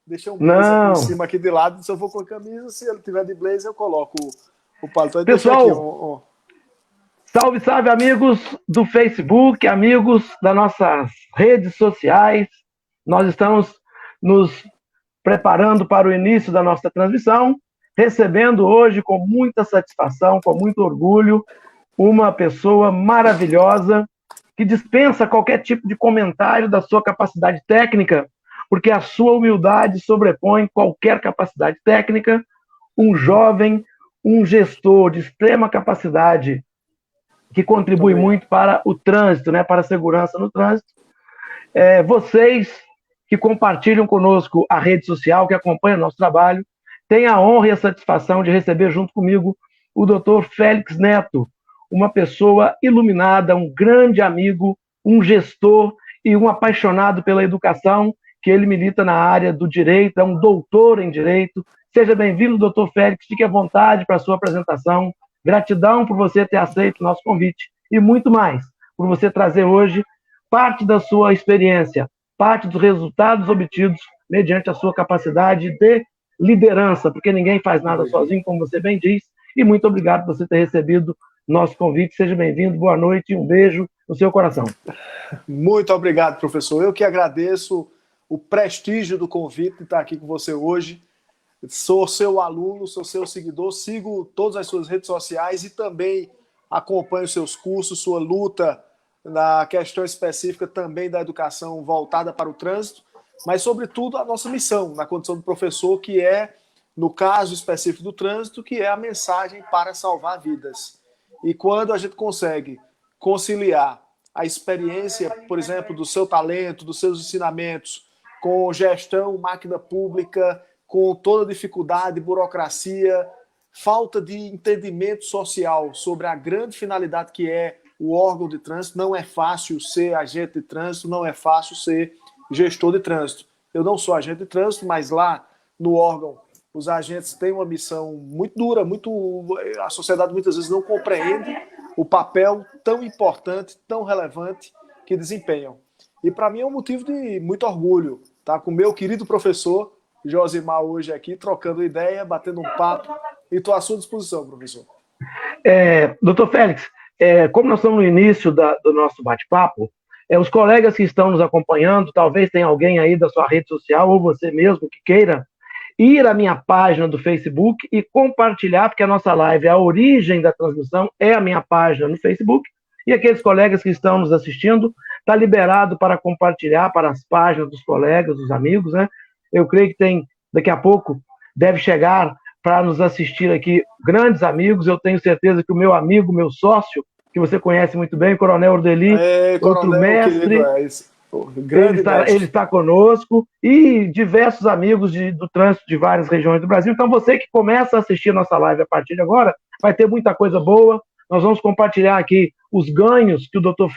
Deixei um blazer aqui em Não. cima, aqui de lado. Se eu for com a camisa, se ele tiver de blazer, eu coloco o paletó. Deixa aqui Pessoal, salve, salve, amigos do Facebook, amigos das nossas redes sociais. Nós estamos nos preparando para o início da nossa transmissão, recebendo hoje com muita satisfação, com muito orgulho, uma pessoa maravilhosa que dispensa qualquer tipo de comentário da sua capacidade técnica, porque a sua humildade sobrepõe qualquer capacidade técnica. Um jovem, um gestor de extrema capacidade que contribui muito para o trânsito, né, para a segurança no trânsito. Vocês que compartilham conosco a rede social, que acompanham o nosso trabalho, têm a honra e a satisfação de receber junto comigo o Dr. Félix Neto, uma pessoa iluminada, um grande amigo, um gestor e um apaixonado pela educação, que ele milita na área do direito, é um doutor em direito. Seja bem-vindo, doutor Félix, fique à vontade para a sua apresentação. Gratidão por você ter aceito o nosso convite e muito mais, por você trazer hoje parte da sua experiência, parte dos resultados obtidos mediante a sua capacidade de liderança, porque ninguém faz nada sozinho, como você bem diz, e muito obrigado por você ter recebido nosso convite. Seja bem-vindo, boa noite e um beijo no seu coração. Muito obrigado, professor. Eu que agradeço o prestígio do convite de estar aqui com você hoje. Sou seu aluno, sou seu seguidor, sigo todas as suas redes sociais e também acompanho seus cursos, sua luta na questão específica também da educação voltada para o trânsito, mas, sobretudo, a nossa missão na condição do professor, que é, no caso específico do trânsito, que é a mensagem para salvar vidas. E quando a gente consegue conciliar a experiência, por exemplo, do seu talento, dos seus ensinamentos, com gestão, máquina pública, com toda dificuldade, burocracia, falta de entendimento social sobre a grande finalidade que é o órgão de trânsito. Não é fácil ser agente de trânsito, não é fácil ser gestor de trânsito. Eu não sou agente de trânsito, mas lá no órgão os agentes têm uma missão muito dura, a sociedade muitas vezes não compreende o papel tão importante, tão relevante que desempenham. E para mim é um motivo de muito orgulho estar com o meu querido professor Josimar hoje aqui, trocando ideia, batendo um papo, e estou à sua disposição, professor. Doutor Félix, como nós estamos no início do nosso bate-papo, os colegas que estão nos acompanhando, talvez tenha alguém aí da sua rede social, ou você mesmo que queira, ir à minha página do Facebook e compartilhar, porque a nossa live, a origem da transmissão é a minha página no Facebook, e aqueles colegas que estão nos assistindo, está liberado para compartilhar para as páginas dos colegas, dos amigos, né? Eu creio que daqui a pouco, deve chegar para nos assistir aqui grandes amigos. Eu tenho certeza que o meu amigo, meu sócio, que você conhece muito bem, o Coronel Ordeli, outro mestre, ele está conosco, e diversos amigos do trânsito de várias regiões do Brasil. Então, você que começa a assistir a nossa live a partir de agora, vai ter muita coisa boa. Nós vamos compartilhar aqui os ganhos que o Dr.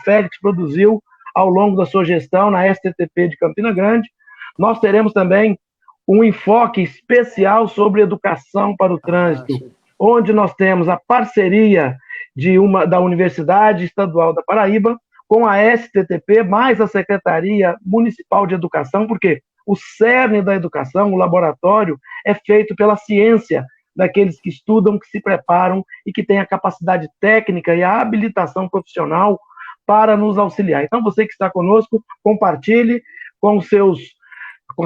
Félix produziu ao longo da sua gestão na STTP de Campina Grande. Nós teremos também um enfoque especial sobre educação para o trânsito, onde nós temos a parceria da Universidade Estadual da Paraíba com a STTP, mais a Secretaria Municipal de Educação, porque o cerne da educação, o laboratório, é feito pela ciência, daqueles que estudam, que se preparam e que têm a capacidade técnica e a habilitação profissional para nos auxiliar. Então, você que está conosco, compartilhe com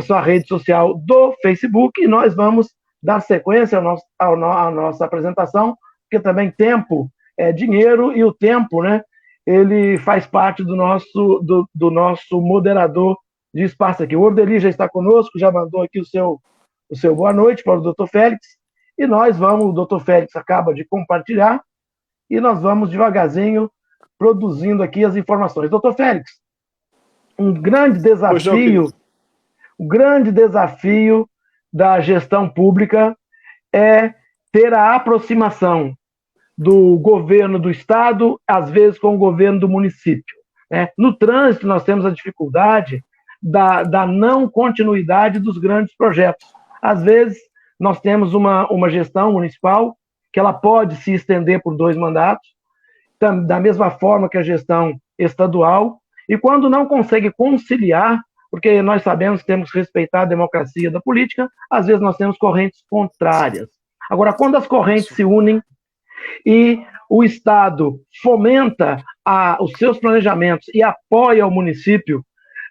sua rede social do Facebook, e nós vamos dar sequência à nossa apresentação, porque também tempo é dinheiro, e o tempo, né, ele faz parte do nosso moderador de espaço aqui. O Ordeli já está conosco, já mandou aqui o seu boa noite para o Dr. Félix, e o Dr. Félix acaba de compartilhar, e nós vamos devagarzinho produzindo aqui as informações. Dr. Félix, um grande desafio da gestão pública é ter a aproximação do governo do estado, às vezes com o governo do município, né? No trânsito, nós temos a dificuldade da não continuidade dos grandes projetos. Às vezes, nós temos uma gestão municipal que ela pode se estender por 2 mandatos, da mesma forma que a gestão estadual, e quando não consegue conciliar, porque nós sabemos que temos que respeitar a democracia da política, às vezes nós temos correntes contrárias. Agora, quando as correntes se unem e o Estado fomenta os seus planejamentos e apoia o município,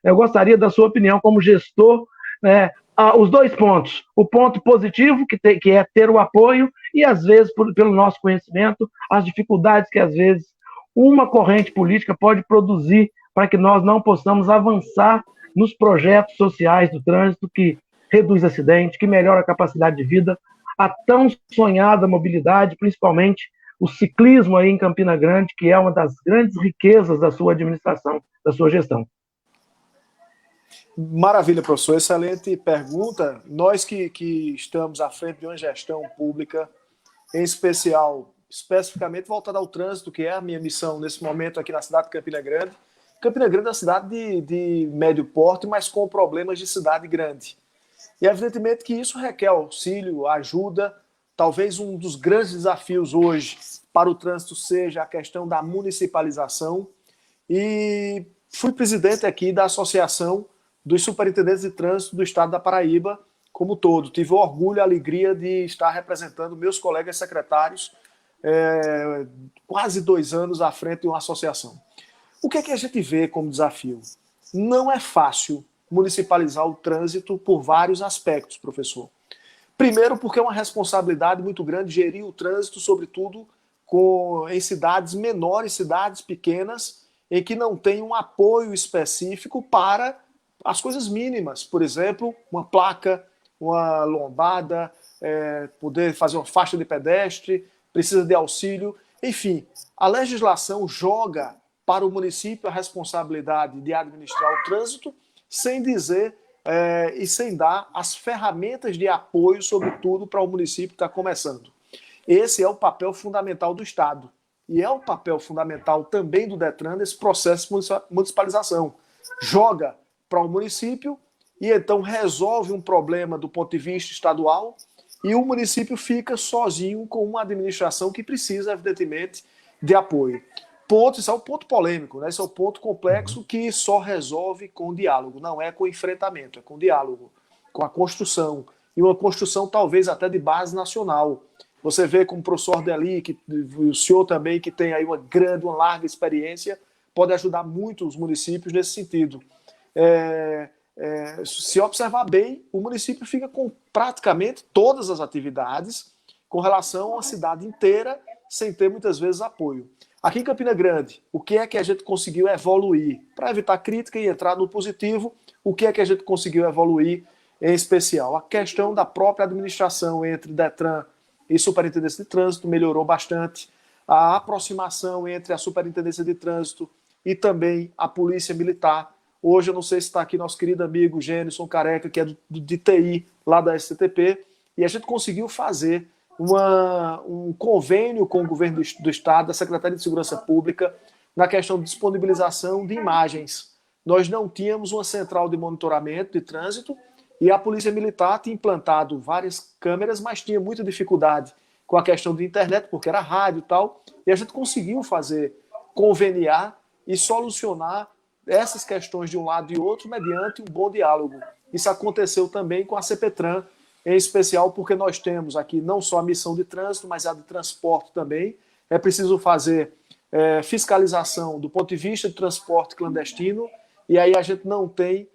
eu gostaria da sua opinião como gestor, né, os dois pontos. O ponto positivo, que é ter o apoio, e às vezes, pelo nosso conhecimento, as dificuldades que às vezes uma corrente política pode produzir para que nós não possamos avançar nos projetos sociais do trânsito que reduz acidente, que melhora a capacidade de vida, a tão sonhada mobilidade, principalmente o ciclismo aí em Campina Grande, que é uma das grandes riquezas da sua administração, da sua gestão. Maravilha, professor. Excelente pergunta. Nós que estamos à frente de uma gestão pública, em especial, especificamente voltada ao trânsito, que é a minha missão nesse momento aqui na cidade de Campina Grande. Campina Grande é uma cidade de médio porte, mas com problemas de cidade grande. E evidentemente que isso requer auxílio, ajuda. Talvez um dos grandes desafios hoje para o trânsito seja a questão da municipalização. E fui presidente aqui da Associação dos Superintendentes de Trânsito do Estado da Paraíba como todo. Tive o orgulho e a alegria de estar representando meus colegas secretários quase 2 anos à frente de uma associação. O que é que a gente vê como desafio? Não é fácil municipalizar o trânsito por vários aspectos, professor. Primeiro, porque é uma responsabilidade muito grande gerir o trânsito, sobretudo em cidades menores, cidades pequenas, em que não tem um apoio específico para as coisas mínimas. Por exemplo, uma placa, uma lombada, poder fazer uma faixa de pedestre, precisa de auxílio. Enfim, a legislação joga para o município a responsabilidade de administrar o trânsito, sem dizer e sem dar as ferramentas de apoio, sobretudo, para o município que está começando. Esse é o papel fundamental do Estado. E é o papel fundamental também do DETRAN nesse processo de municipalização. Joga para o município e então resolve um problema do ponto de vista estadual e o município fica sozinho com uma administração que precisa, evidentemente, de apoio. Esse é o ponto polêmico, né? Esse é o ponto complexo que só resolve com diálogo, não é com enfrentamento, é com diálogo, com a construção, e uma construção talvez até de base nacional. Você vê como o professor Ardeli, o senhor também, que tem aí uma larga experiência, pode ajudar muito os municípios nesse sentido. Se observar bem, o município fica com praticamente todas as atividades com relação a uma cidade inteira, sem ter muitas vezes apoio. Aqui em Campina Grande, o que é que a gente conseguiu evoluir? Para evitar crítica e entrar no positivo, o que é que a gente conseguiu evoluir em especial? A questão da própria administração entre DETRAN e Superintendência de Trânsito melhorou bastante. A aproximação entre a Superintendência de Trânsito e também a Polícia Militar. Hoje, eu não sei se está aqui nosso querido amigo Gênison Careca, que é de TI, lá da STTP, e a gente conseguiu fazer um convênio com o governo do Estado, da Secretaria de Segurança Pública, na questão de disponibilização de imagens. Nós não tínhamos uma central de monitoramento de trânsito e a Polícia Militar tinha implantado várias câmeras, mas tinha muita dificuldade com a questão de internet, porque era rádio e tal, e a gente conseguiu conveniar e solucionar essas questões de um lado e outro mediante um bom diálogo. Isso aconteceu também com a CPTRAN, em especial porque nós temos aqui não só a missão de trânsito, mas a de transporte também. É preciso fazer fiscalização do ponto de vista de transporte clandestino, e aí a gente não tem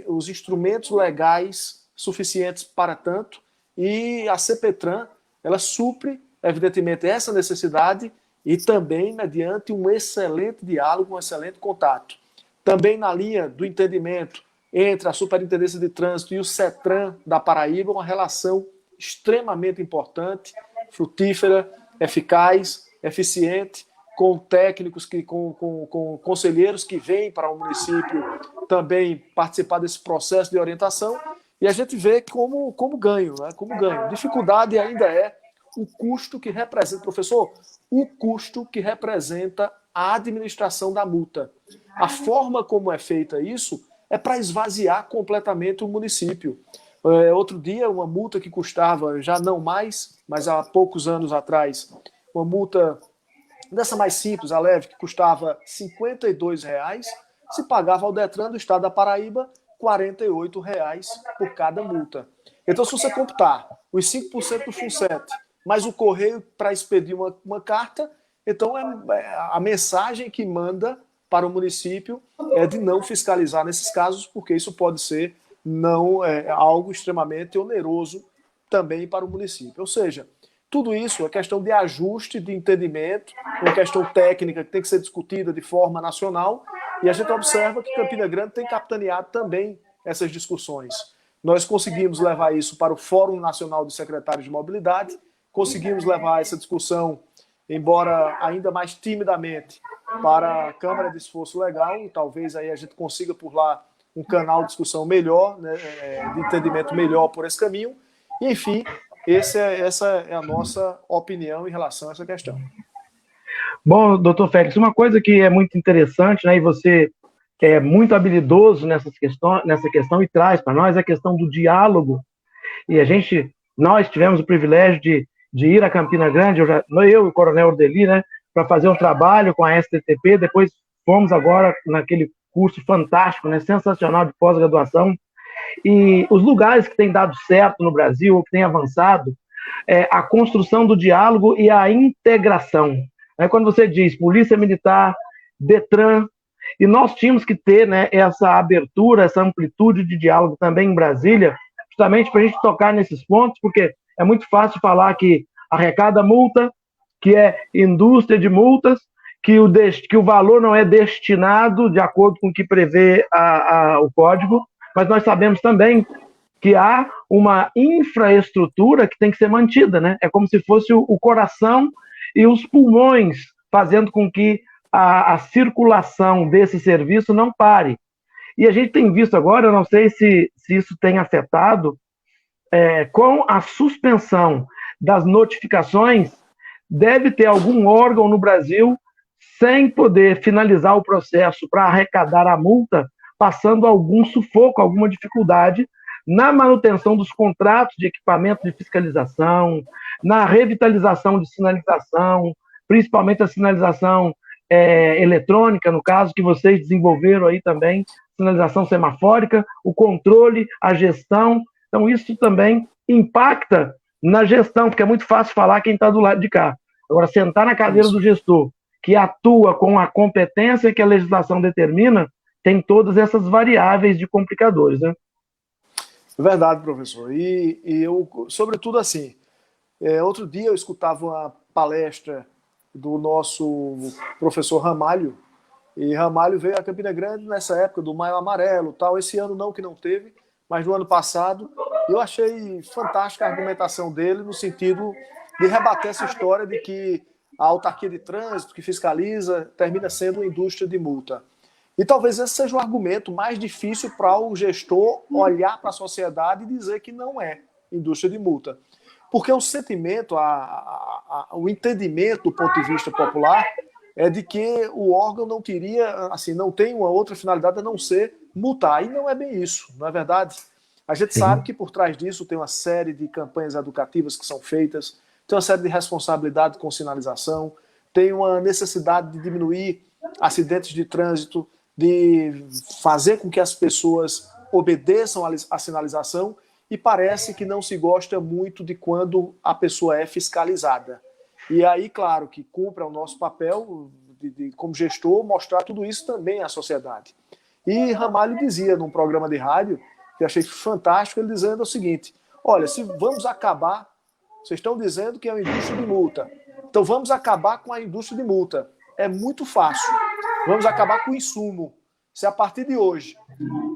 os instrumentos legais suficientes para tanto, e a CPTRAN, ela supre, evidentemente, essa necessidade e também mediante um excelente diálogo, um excelente contato. Também na linha do entendimento entre a Superintendência de Trânsito e o CETRAN da Paraíba, uma relação extremamente importante, frutífera, eficaz, eficiente, com técnicos, com conselheiros que vêm para o município também participar desse processo de orientação, e a gente vê como ganho, né? Como ganho. Dificuldade ainda é o custo que representa, professor, o custo que representa a administração da multa. A forma como é feita isso é para esvaziar completamente o município. Outro dia, uma multa que custava, já não mais, mas há poucos anos atrás, uma multa dessa mais simples, a leve, que custava R$ 52, se pagava ao DETRAN do Estado da Paraíba R$ 48 por cada multa. Então, se você computar os 5% do FUNCET, mais o correio para expedir uma carta, então a mensagem que manda para o município é de não fiscalizar nesses casos, porque isso pode ser algo extremamente oneroso também para o município. Ou seja, tudo isso é questão de ajuste, de entendimento, uma questão técnica que tem que ser discutida de forma nacional, e a gente observa que Campina Grande tem capitaneado também essas discussões. Nós conseguimos levar isso para o Fórum Nacional de Secretários de Mobilidade, conseguimos levar essa discussão, embora ainda mais timidamente, para a Câmara de Esforço Legal, e talvez aí a gente consiga por lá um canal de discussão melhor, né, de entendimento melhor por esse caminho. E, enfim, essa é a nossa opinião em relação a essa questão. Bom, doutor Félix, uma coisa que é muito interessante, né, e você é muito habilidoso nessa questão e traz para nós a questão do diálogo. E nós tivemos o privilégio de ir a Campina Grande, eu e o Coronel Ordeli, né, para fazer um trabalho com a STTP, depois fomos agora naquele curso fantástico, né, sensacional de pós-graduação, e os lugares que têm dado certo no Brasil, ou que têm avançado, a construção do diálogo e a integração. Quando você diz Polícia Militar, Detran, e nós tínhamos que ter, né, essa abertura, essa amplitude de diálogo também em Brasília, justamente para a gente tocar nesses pontos, porque é muito fácil falar que arrecada multa, que é indústria de multas, que o valor não é destinado de acordo com o que prevê o código, mas nós sabemos também que há uma infraestrutura que tem que ser mantida, né? É como se fosse o coração e os pulmões, fazendo com que a circulação desse serviço não pare. E a gente tem visto agora, eu não sei se isso tem afetado, com a suspensão das notificações, deve ter algum órgão no Brasil sem poder finalizar o processo para arrecadar a multa, passando algum sufoco, alguma dificuldade na manutenção dos contratos de equipamento de fiscalização, na revitalização de sinalização, principalmente a sinalização eletrônica, no caso que vocês desenvolveram aí também, sinalização semafórica, o controle, a gestão. Então, isso também impacta na gestão, porque é muito fácil falar quem está do lado de cá. Agora, sentar na cadeira do gestor, que atua com a competência que a legislação determina, tem todas essas variáveis de complicadores, né? Verdade, professor. E eu, sobretudo assim, outro dia eu escutava uma palestra do nosso professor Ramalho, e Ramalho veio a Campina Grande nessa época do Maio Amarelo, tal. Esse ano não, que não teve, mas no ano passado. Eu achei fantástica a argumentação dele no sentido de rebater essa história de que a autarquia de trânsito que fiscaliza termina sendo uma indústria de multa. E talvez esse seja o argumento mais difícil para o gestor olhar para a sociedade e dizer que não é indústria de multa. Porque o sentimento, o entendimento do ponto de vista popular é de que o órgão não teria, assim, não tem uma outra finalidade a não ser multar. E não é bem isso, não é verdade? A gente sabe que por trás disso tem uma série de campanhas educativas que são feitas, tem uma série de responsabilidade com sinalização, tem uma necessidade de diminuir acidentes de trânsito, de fazer com que as pessoas obedeçam à sinalização, e parece que não se gosta muito de quando a pessoa é fiscalizada. E aí, claro, que cumpre o nosso papel como gestor, mostrar tudo isso também à sociedade. E Ramalho dizia num programa de rádio, que eu achei fantástico, ele dizendo o seguinte: olha, se vamos acabar, vocês estão dizendo que é uma indústria de multa, então vamos acabar com a indústria de multa. É muito fácil. Vamos acabar com o insumo. Se a partir de hoje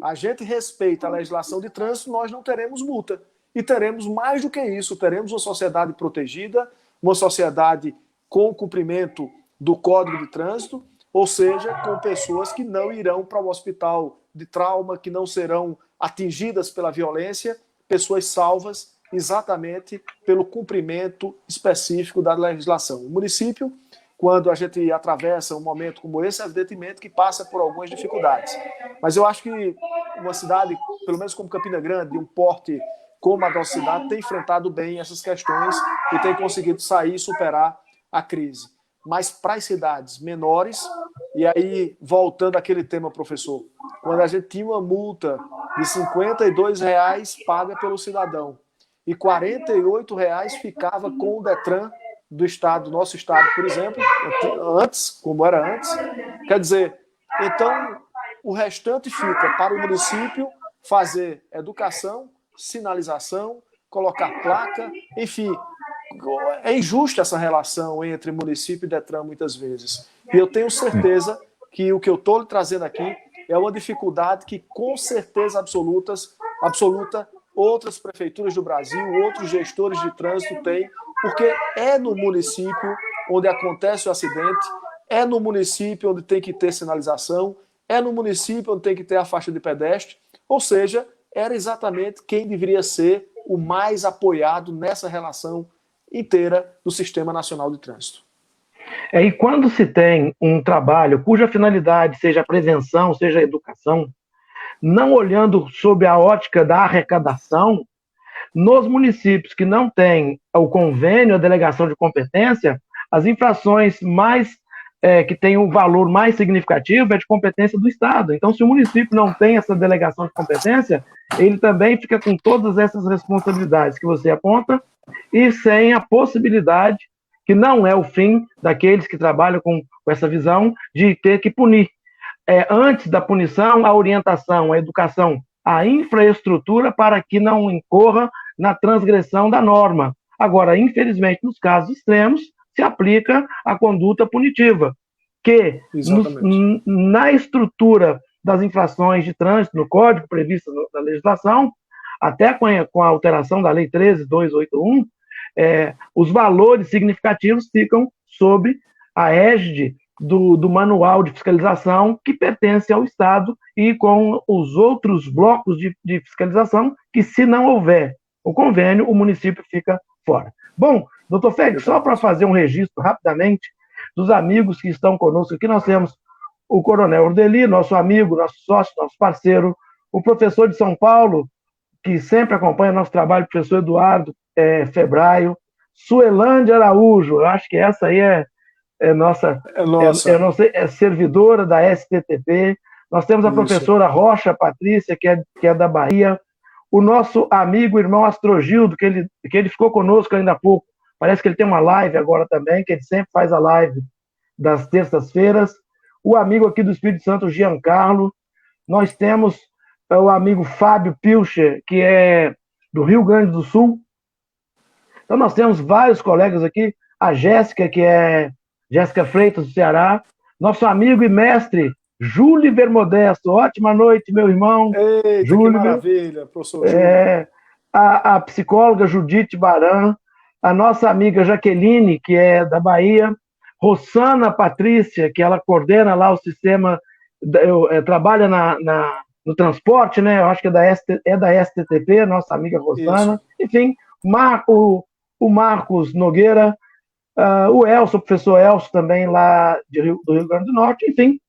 a gente respeita a legislação de trânsito, nós não teremos multa. E teremos mais do que isso, teremos uma sociedade protegida, uma sociedade com cumprimento do Código de Trânsito, ou seja, com pessoas que não irão para o hospital de trauma, que não serão atingidas pela violência, pessoas salvas exatamente pelo cumprimento específico da legislação. O município, quando a gente atravessa um momento como esse, evidentemente que passa por algumas dificuldades. Mas eu acho que uma cidade, pelo menos como Campina Grande, de um porte como a nossa cidade, tem enfrentado bem essas questões e tem conseguido sair e superar a crise. Mas para as cidades menores, e aí voltando àquele tema, professor, quando a gente tinha uma multa de R$ 52 paga pelo cidadão. E R$ 48 ficava com o Detran do estado, nosso estado, por exemplo, antes, como era antes. Quer dizer, então o restante fica para o município fazer educação, sinalização, colocar placa, enfim. É injusta essa relação entre município e Detran muitas vezes. E eu tenho certeza que o que eu estou trazendo aqui é uma dificuldade que, com certeza absoluta, outras prefeituras do Brasil, outros gestores de trânsito têm, porque é no município onde acontece o acidente, é no município onde tem que ter sinalização, é no município onde tem que ter a faixa de pedestre, ou seja, era exatamente quem deveria ser o mais apoiado nessa relação inteira do Sistema Nacional de Trânsito. E quando se tem um trabalho cuja finalidade seja a prevenção, seja a educação, não olhando sob a ótica da arrecadação, nos municípios que não têm o convênio, a delegação de competência, as infrações que têm um valor mais significativo é de competência do Estado. Então, se o município não tem essa delegação de competência, ele também fica com todas essas responsabilidades que você aponta e sem a possibilidade, que não é o fim daqueles que trabalham com essa visão, de ter que punir. Antes da punição, a orientação, a educação, a infraestrutura para que não incorra na transgressão da norma. Agora, infelizmente, nos casos extremos, se aplica a conduta punitiva, que na estrutura das infrações de trânsito, no código previsto na legislação, até com a alteração da Lei 13.281, os valores significativos ficam sob a égide do manual de fiscalização que pertence ao Estado e com os outros blocos de fiscalização que, se não houver o convênio, o município fica fora. Bom, doutor Félix, só para fazer um registro rapidamente dos amigos que estão conosco aqui, nós temos o Coronel Ordeli, nosso amigo, nosso sócio, nosso parceiro, o professor de São Paulo, que sempre acompanha nosso trabalho, o professor Eduardo Febraio, Suelândia Araújo, eu acho que essa aí é nossa, eu não sei, é servidora da STTP. Nós temos a professora Rocha Patrícia, que é da Bahia. O nosso amigo, irmão Astrogildo, que ele ficou conosco ainda há pouco. Parece que ele tem uma live agora também, que ele sempre faz a live das terças-feiras. O amigo aqui do Espírito Santo, Giancarlo. Nós temos o amigo Fábio Pilcher, que é do Rio Grande do Sul. Então nós temos vários colegas aqui. A Jéssica, que é Jéssica Freitas, do Ceará. Nosso amigo e mestre, Júlio Vermodesto. Ótima noite, meu irmão. Eita, Júlio, que maravilha, professor Júlio. A psicóloga Judite Baran, a nossa amiga Jaqueline, que é da Bahia, Rossana Patrícia, que ela coordena lá o sistema, trabalha no transporte, né? Eu acho que é da STTP, nossa amiga Rossana. Isso. Enfim, o Marcos Nogueira, o Elcio, o professor Elcio também lá do Rio Grande do Norte. Enfim,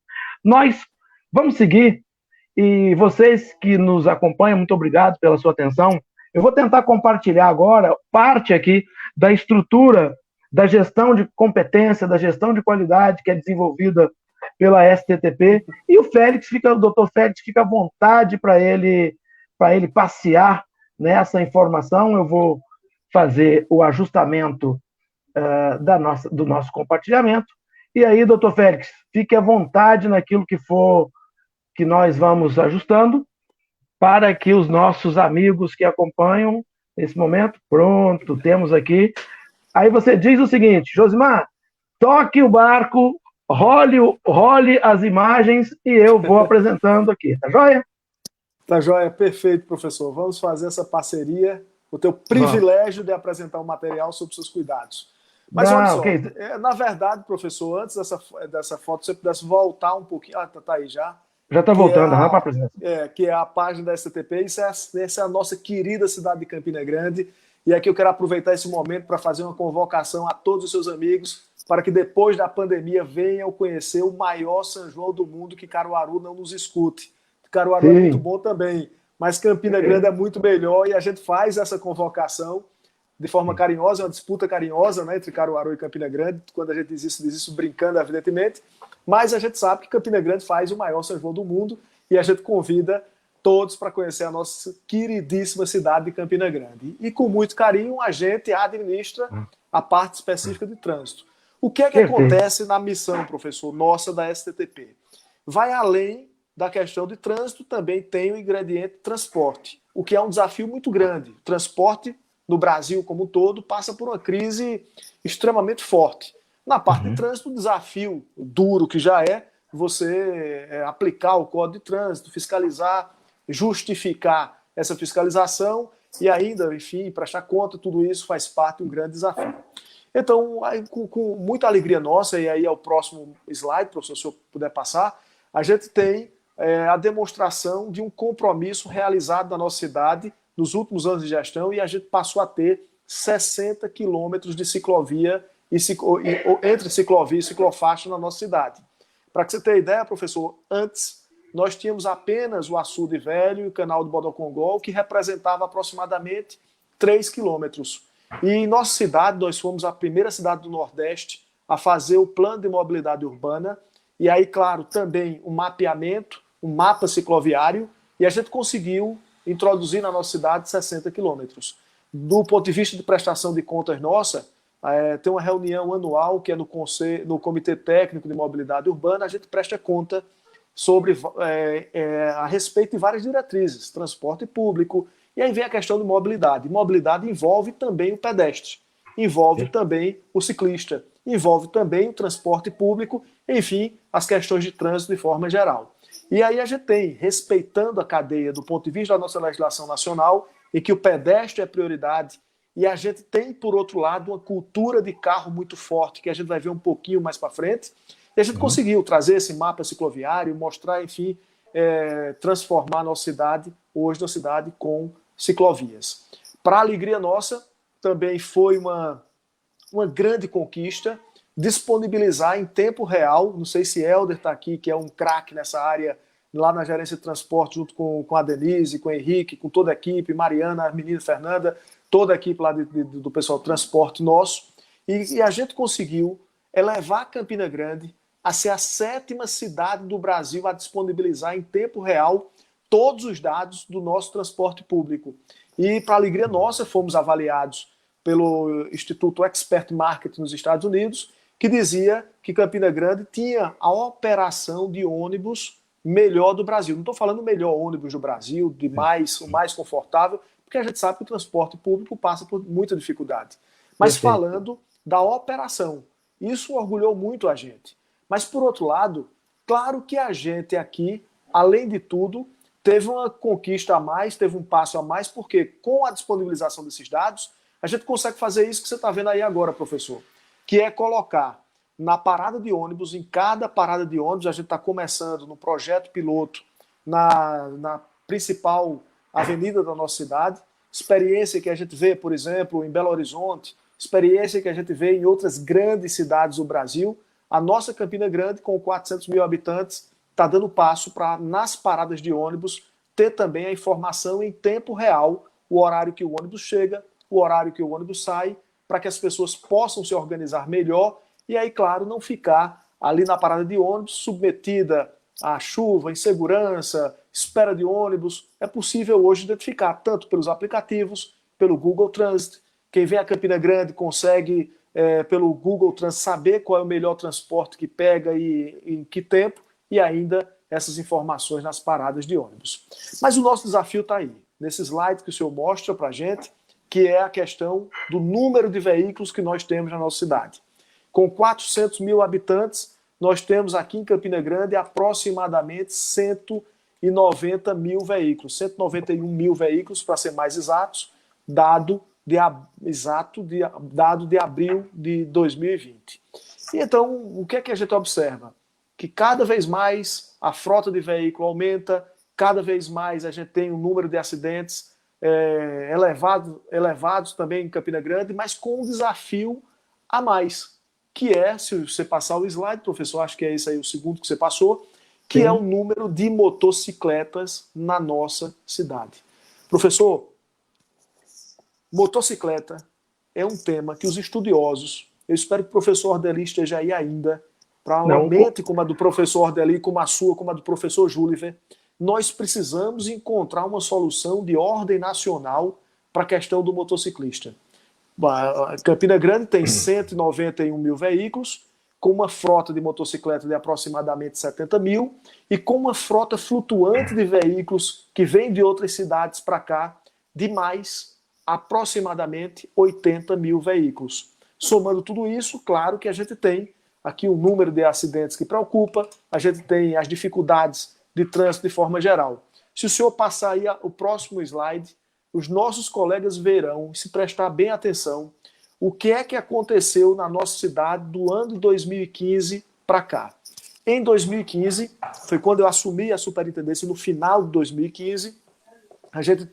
nós vamos seguir. E vocês que nos acompanham, muito obrigado pela sua atenção. Eu vou tentar compartilhar agora parte aqui da estrutura da gestão de competência, da gestão de qualidade que é desenvolvida pela STTP. E o doutor Félix fica à vontade para ele passear nessa informação. Eu vou fazer o ajustamento do nosso compartilhamento. E aí, doutor Félix, fique à vontade naquilo que nós vamos ajustando para que os nossos amigos que acompanham nesse momento, pronto, temos aqui. Aí você diz o seguinte: Josimar, toque o barco, role as imagens e eu vou apresentando aqui, tá joia? Tá joia, perfeito, professor. Vamos fazer essa parceria, o teu privilégio de apresentar um material sobre seus cuidados. Mas olha só, na verdade, professor, antes dessa foto, se você pudesse voltar um pouquinho. Tá aí já. Já está voltando, para a apresentação. Que é a página da STTP. Essa é a nossa querida cidade de Campina Grande. E aqui eu quero aproveitar esse momento para fazer uma convocação a todos os seus amigos para que depois da pandemia venham conhecer o maior São João do mundo, que Caruaru não nos escute. Caruaru é muito bom também, mas Campina Grande é muito melhor e a gente faz essa convocação de forma carinhosa, uma disputa carinhosa, né, entre Caruaru e Campina Grande. Quando a gente diz isso brincando, evidentemente, mas a gente sabe que Campina Grande faz o maior São João do mundo e a gente convida todos para conhecer a nossa queridíssima cidade de Campina Grande. E com muito carinho, a gente administra a parte específica de trânsito. O que é que acontece na missão, professor, nossa da STTP? Vai além da questão de trânsito, também tem o ingrediente transporte, o que é um desafio muito grande. O transporte no Brasil como um todo passa por uma crise extremamente forte. Na parte de trânsito, o desafio duro que já é você aplicar o Código de Trânsito, fiscalizar, justificar essa fiscalização e ainda, enfim, prestar conta, tudo isso faz parte de um grande desafio. Então, com muita alegria nossa, e aí é o próximo slide, professor, se eu puder passar, a gente tem a demonstração de um compromisso realizado na nossa cidade nos últimos anos de gestão, e a gente passou a ter 60 quilômetros de ciclovia entre ciclovia e ciclofaixa na nossa cidade. Para que você tenha ideia, professor, antes nós tínhamos apenas o açude velho e o canal do Bodocongol, que representava aproximadamente 3 quilômetros. E em nossa cidade, nós fomos a primeira cidade do Nordeste a fazer o plano de mobilidade urbana, e aí, claro, também um mapeamento, um mapa cicloviário, e a gente conseguiu introduzir na nossa cidade 60 quilômetros. Do ponto de vista de prestação de contas nossa, tem uma reunião anual que é no Comitê Técnico de Mobilidade Urbana, a gente presta conta sobre a respeito de várias diretrizes, transporte público, e aí vem a questão de mobilidade. Mobilidade envolve também o pedestre, envolve também o ciclista, envolve também o transporte público, enfim, as questões de trânsito de forma geral. E aí a gente tem, respeitando a cadeia do ponto de vista da nossa legislação nacional, em que o pedestre é prioridade, e a gente tem, por outro lado, uma cultura de carro muito forte, que a gente vai ver um pouquinho mais para frente, e a gente conseguiu trazer esse mapa cicloviário, mostrar, enfim, transformar a nossa cidade, hoje, uma cidade com ciclovias. Para a alegria nossa, também foi uma grande conquista disponibilizar em tempo real, não sei se Helder está aqui, que é um craque nessa área, lá na gerência de transporte, junto com a Denise, com o Henrique, com toda a equipe, Mariana, a menina Fernanda, toda a equipe lá do pessoal do transporte nosso, e a gente conseguiu elevar Campina Grande a ser a 7ª cidade do Brasil a disponibilizar em tempo real todos os dados do nosso transporte público. E, para a alegria nossa, fomos avaliados pelo Instituto Expert Market nos Estados Unidos, que dizia que Campina Grande tinha a operação de ônibus melhor do Brasil. Não estou falando o melhor ônibus do Brasil, o mais confortável, porque a gente sabe que o transporte público passa por muita dificuldade. Mas falando da operação, isso orgulhou muito a gente. Mas, por outro lado, claro que a gente aqui, além de tudo, teve uma conquista a mais, teve um passo a mais, porque com a disponibilização desses dados, a gente consegue fazer isso que você está vendo aí agora, professor, que é colocar na parada de ônibus, em cada parada de ônibus, a gente está começando no projeto piloto, na principal avenida da nossa cidade, experiência que a gente vê, por exemplo, em Belo Horizonte, experiência que a gente vê em outras grandes cidades do Brasil. A nossa Campina Grande, com 400 mil habitantes, está dando passo para, nas paradas de ônibus, ter também a informação em tempo real, o horário que o ônibus chega, o horário que o ônibus sai, para que as pessoas possam se organizar melhor e aí, claro, não ficar ali na parada de ônibus submetida à chuva, insegurança, espera de ônibus. É possível hoje identificar tanto pelos aplicativos, pelo Google Transit. Quem vem a Campina Grande consegue, pelo Google Transit, saber qual é o melhor transporte que pega e em que tempo, e ainda essas informações nas paradas de ônibus. Mas o nosso desafio está aí, nesse slide que o senhor mostra para a gente, que é a questão do número de veículos que nós temos na nossa cidade. Com 400 mil habitantes, nós temos aqui em Campina Grande aproximadamente 190 mil veículos, 191 mil veículos, para ser mais exatos, dado de abril de 2020. E então, o que é que a gente observa? Que cada vez mais a frota de veículo aumenta, cada vez mais a gente tem um número de acidentes elevados também em Campina Grande, mas com um desafio a mais, que é, se você passar o slide, professor, acho que é esse aí o segundo que você passou, que é o número de motocicletas na nossa cidade. Professor, motocicleta é um tema que os estudiosos, eu espero que o professor Ordeli esteja aí ainda, para uma mente como a do professor Ordeli, como a sua, como a do professor Júliver, nós precisamos encontrar uma solução de ordem nacional para a questão do motociclista. Campina Grande tem 191 mil veículos, com uma frota de motocicleta de aproximadamente 70 mil e com uma frota flutuante de veículos que vem de outras cidades para cá, de mais aproximadamente 80 mil veículos. Somando tudo isso, claro que a gente tem aqui um número de acidentes que preocupa, a gente tem as dificuldades de trânsito de forma geral. Se o senhor passar aí o próximo slide, os nossos colegas verão, se prestar bem atenção, o que é que aconteceu na nossa cidade do ano de 2015 para cá. Em 2015, foi quando eu assumi a superintendência, no final de 2015, a gente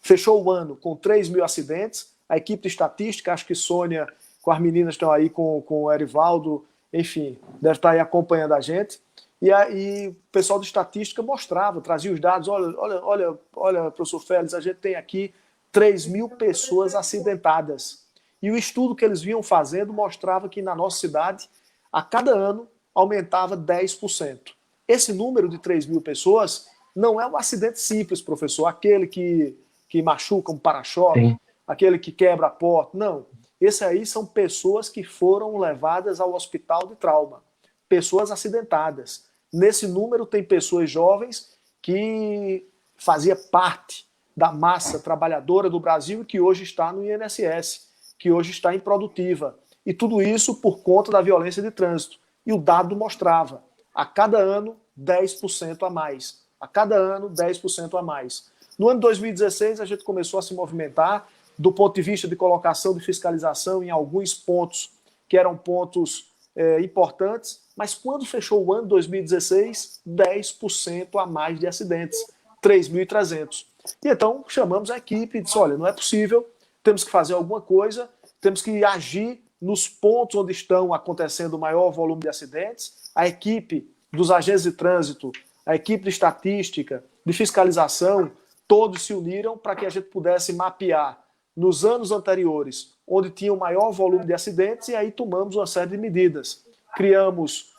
fechou o ano com 3 mil acidentes, a equipe de estatística, acho que Sônia, com as meninas estão aí, com o Erivaldo, enfim, deve estar aí acompanhando a gente. E aí o pessoal de estatística mostrava, trazia os dados, olha, professor Félix, a gente tem aqui 3 mil pessoas acidentadas. E o estudo que eles vinham fazendo mostrava que na nossa cidade, a cada ano, aumentava 10%. Esse número de 3 mil pessoas não é um acidente simples, professor, aquele que machuca um para-choque, aquele que quebra a porta, não. Esse aí são pessoas que foram levadas ao hospital de trauma, pessoas acidentadas. Nesse número tem pessoas jovens que fazia parte da massa trabalhadora do Brasil e que hoje está no INSS, que hoje está improdutiva. E tudo isso por conta da violência de trânsito. E o dado mostrava, a cada ano, 10% a mais. A cada ano, 10% a mais. No ano de 2016, a gente começou a se movimentar do ponto de vista de colocação de fiscalização em alguns pontos que eram pontos importantes, mas quando fechou o ano de 2016, 10% a mais de acidentes, 3.300. E então chamamos a equipe e disse, olha, não é possível, temos que fazer alguma coisa, temos que agir nos pontos onde estão acontecendo o maior volume de acidentes. A equipe dos agentes de trânsito, a equipe de estatística, de fiscalização, todos se uniram para que a gente pudesse mapear nos anos anteriores, onde tinha o maior volume de acidentes, e aí tomamos uma série de medidas. Criamos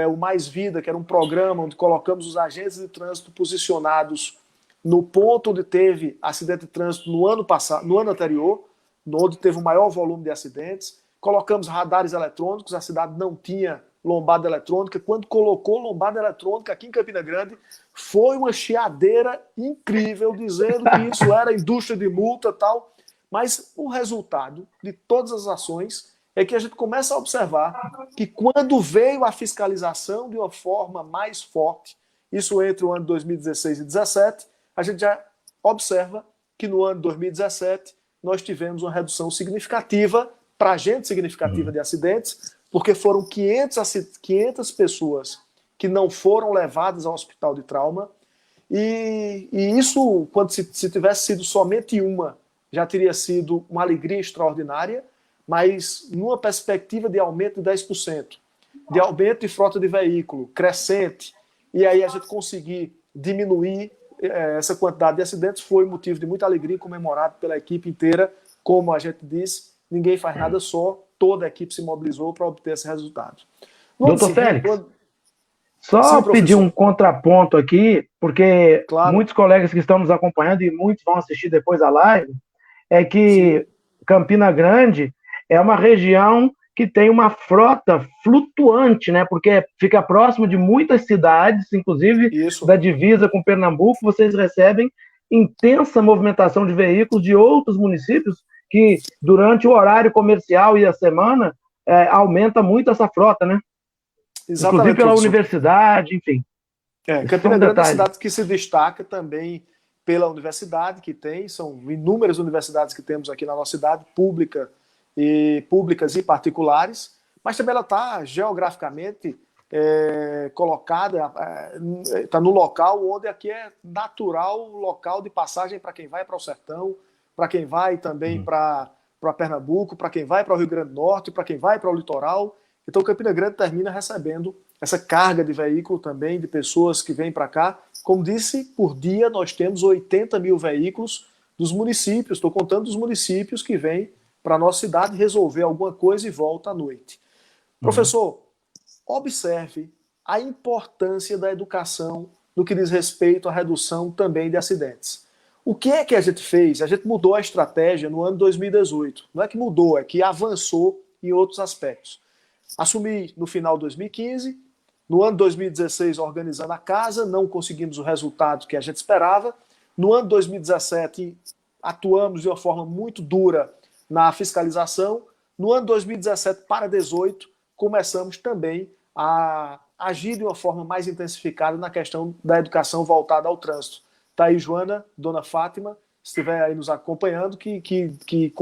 o Mais Vida, que era um programa onde colocamos os agentes de trânsito posicionados no ponto onde teve acidente de trânsito no ano anterior, onde teve o maior volume de acidentes. Colocamos radares eletrônicos, a cidade não tinha lombada eletrônica. Quando colocou lombada eletrônica aqui em Campina Grande, foi uma chiadeira incrível, dizendo que isso era indústria de multa e tal. Mas o resultado de todas as ações é que a gente começa a observar que quando veio a fiscalização de uma forma mais forte, isso entre o ano de 2016 e 2017, a gente já observa que no ano de 2017 nós tivemos uma redução significativa, para a gente significativa de acidentes, porque foram 500 pessoas que não foram levadas ao hospital de trauma, e isso, quando se tivesse sido somente uma, já teria sido uma alegria extraordinária, mas numa perspectiva de aumento de 10%, de aumento de frota de veículo crescente, e aí a gente conseguir diminuir essa quantidade de acidentes, foi motivo de muita alegria, comemorado pela equipe inteira. Como a gente disse, ninguém faz nada só, toda a equipe se mobilizou para obter esse resultado. Doutor Félix, só pedir um contraponto aqui, porque muitos colegas que estão nos acompanhando e muitos vão assistir depois a live, é que Campina Grande é uma região que tem uma frota flutuante, né? Porque fica próximo de muitas cidades, inclusive da divisa com Pernambuco, vocês recebem intensa movimentação de veículos de outros municípios que, durante o horário comercial e a semana, aumenta muito essa frota, né? Exatamente, inclusive pela universidade, enfim. Campina Grande é uma cidade que se destaca também pela universidade que tem, são inúmeras universidades que temos aqui na nossa cidade, públicas e particulares, mas também ela está geograficamente colocada, está no local onde aqui é natural local de passagem para quem vai para o sertão, para quem vai também para Pernambuco, para quem vai para o Rio Grande do Norte, para quem vai para o litoral. Então Campina Grande termina recebendo essa carga de veículo também, de pessoas que vêm para cá. Como disse, por dia nós temos 80 mil veículos dos municípios, estou contando dos municípios que vêm para a nossa cidade resolver alguma coisa e volta à noite. Professor, observe a importância da educação no que diz respeito à redução também de acidentes. O que é que a gente fez? A gente mudou a estratégia no ano 2018. Não é que mudou, é que avançou em outros aspectos. Assumi no final de 2015, no ano 2016 organizando a casa, não conseguimos o resultado que a gente esperava. No ano 2017 atuamos de uma forma muito dura na fiscalização. No ano 2017 para 2018 começamos também a agir de uma forma mais intensificada na questão da educação voltada ao trânsito. Está aí Joana, Dona Fátima, se estiver aí nos acompanhando, que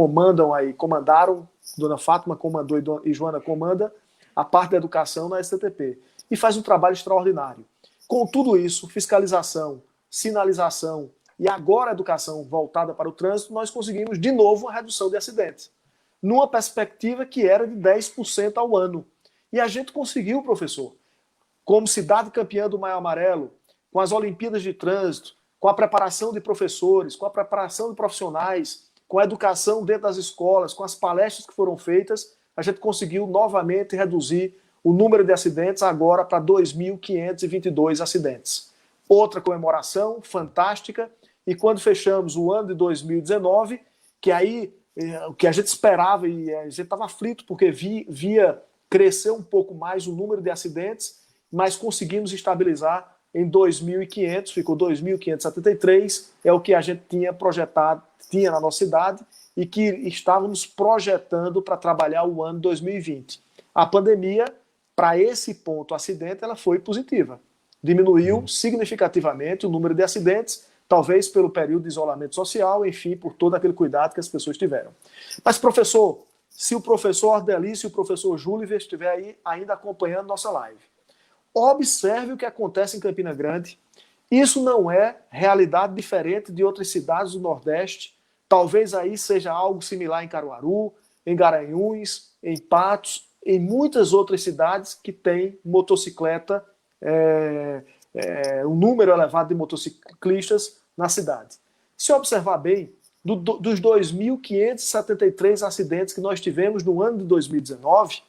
comandaram, Dona Fátima comandou e Joana comanda a parte da educação na STTP. E faz um trabalho extraordinário. Com tudo isso, fiscalização, sinalização e agora a educação voltada para o trânsito, nós conseguimos de novo uma redução de acidentes, numa perspectiva que era de 10% ao ano. E a gente conseguiu, professor, como cidade campeã do Maio Amarelo, com as Olimpíadas de Trânsito, com a preparação de professores, com a preparação de profissionais, com a educação dentro das escolas, com as palestras que foram feitas, a gente conseguiu novamente reduzir o número de acidentes agora para 2.522 acidentes. Outra comemoração fantástica, e quando fechamos o ano de 2019, que aí o que a gente esperava, e a gente estava aflito porque via crescer um pouco mais o número de acidentes, mas conseguimos estabilizar em 2.500, ficou 2.573, é o que a gente tinha projetado, tinha na nossa cidade, e que estávamos projetando para trabalhar o ano 2020. A pandemia, para esse ponto acidente, ela foi positiva. Diminuiu significativamente o número de acidentes, talvez pelo período de isolamento social, enfim, por todo aquele cuidado que as pessoas tiveram. Mas, professor, se o professor Ordelício e o professor Júlio estiver aí ainda acompanhando nossa live, observe o que acontece em Campina Grande. Isso não é realidade diferente de outras cidades do Nordeste. Talvez aí seja algo similar em Caruaru, em Garanhuns, em Patos, em muitas outras cidades que têm motocicleta, um número elevado de motociclistas na cidade. Se observar bem, dos 2.573 acidentes que nós tivemos no ano de 2019,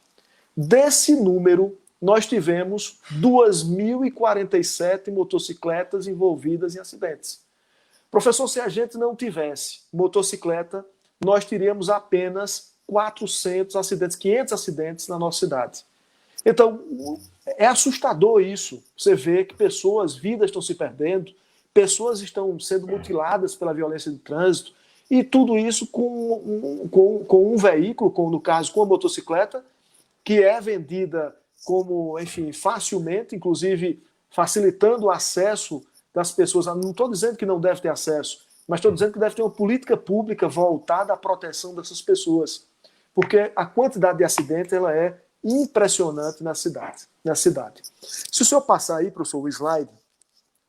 desse número, nós tivemos 2.047 motocicletas envolvidas em acidentes. Professor, se a gente não tivesse motocicleta, nós teríamos apenas 400 acidentes, 500 acidentes na nossa cidade. Então, é assustador isso. Você vê que vidas estão se perdendo, pessoas estão sendo mutiladas pela violência de trânsito, e tudo isso com um veículo, no caso, com a motocicleta, que é vendida como, enfim, facilmente, inclusive facilitando o acesso das pessoas. Não estou dizendo que não deve ter acesso, mas estou dizendo que deve ter uma política pública voltada à proteção dessas pessoas, porque a quantidade de acidentes ela é impressionante na cidade. Se o senhor passar aí, professor, o slide,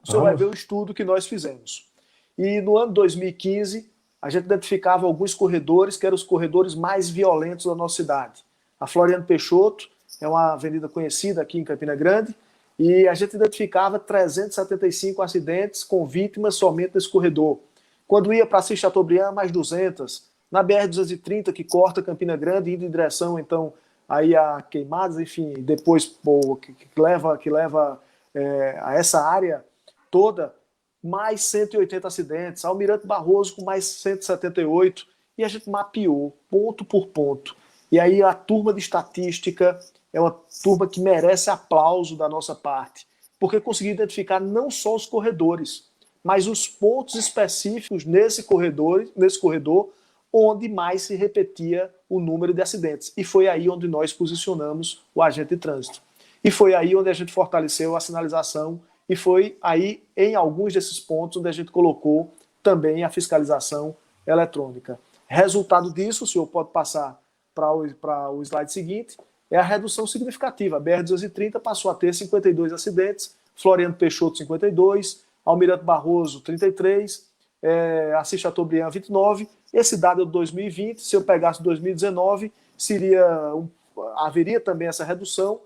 o senhor vai ver o estudo que nós fizemos. E no ano 2015, a gente identificava alguns corredores que eram os corredores mais violentos da nossa cidade. A Floriano Peixoto é uma avenida conhecida aqui em Campina Grande, e a gente identificava 375 acidentes com vítimas somente nesse corredor. Quando ia para Assis Chateaubriand, mais 200. Na BR-230, que corta Campina Grande, indo em direção, então, aí a Queimadas, enfim, depois que leva a essa área toda, mais 180 acidentes. Almirante Barroso com mais 178. E a gente mapeou, ponto por ponto. E aí a turma de estatística é uma turma que merece aplauso da nossa parte, porque conseguiu identificar não só os corredores, mas os pontos específicos nesse corredor onde mais se repetia o número de acidentes. E foi aí onde nós posicionamos o agente de trânsito. E foi aí onde a gente fortaleceu a sinalização, e foi aí, em alguns desses pontos, onde a gente colocou também a fiscalização eletrônica. Resultado disso, o senhor pode passar para o slide seguinte, é a redução significativa. A BR-230 passou a ter 52 acidentes, Floriano Peixoto 52, Almirante Barroso 33, Assis Chateaubriand 29. Esse dado é de 2020, se eu pegasse 2019, haveria também essa redução,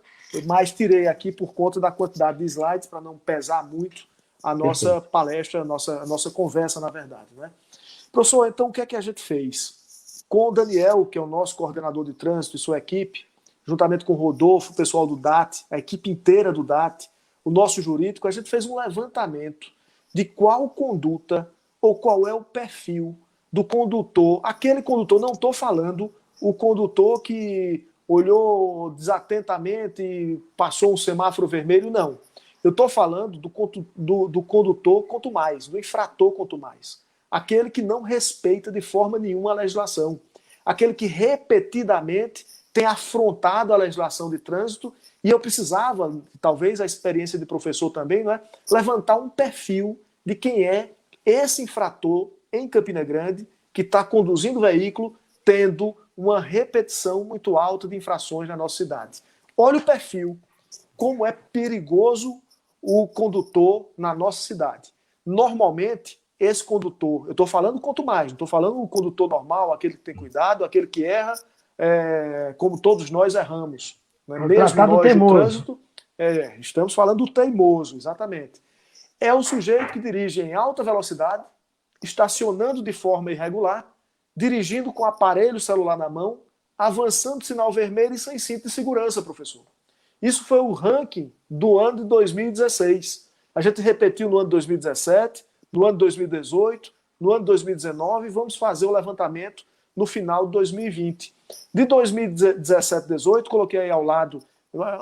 mas tirei aqui por conta da quantidade de slides para não pesar muito a nossa palestra, a nossa conversa, na verdade. Né? Professor, então o que é que a gente fez? Com o Daniel, que é o nosso coordenador de trânsito e sua equipe, juntamente com o Rodolfo, o pessoal do DAT, a equipe inteira do DAT, o nosso jurídico, a gente fez um levantamento de qual conduta ou qual é o perfil do condutor. Aquele condutor, não estou falando o condutor que olhou desatentamente e passou um semáforo vermelho, não. Eu estou falando do condutor quanto mais, do infrator quanto mais. Aquele que não respeita de forma nenhuma a legislação. Aquele que repetidamente tem afrontado a legislação de trânsito, e eu precisava, talvez a experiência de professor também, não é? Levantar um perfil de quem é esse infrator em Campina Grande que está conduzindo o veículo tendo uma repetição muito alta de infrações na nossa cidade. Olha o perfil, como é perigoso o condutor na nossa cidade. Normalmente, esse condutor, eu estou falando quanto mais, não estou falando o condutor normal, aquele que tem cuidado, aquele que erra, como todos nós erramos. Né? Mesmo nós teimoso. do trânsito, estamos falando do teimoso, exatamente. É o sujeito que dirige em alta velocidade, estacionando de forma irregular, dirigindo com aparelho celular na mão, avançando sinal vermelho e sem cinto de segurança, professor. Isso foi o ranking do ano de 2016. A gente repetiu no ano de 2017, no ano de 2018, no ano de 2019 e vamos fazer o levantamento no final de 2020. De 2017 18, coloquei aí ao lado,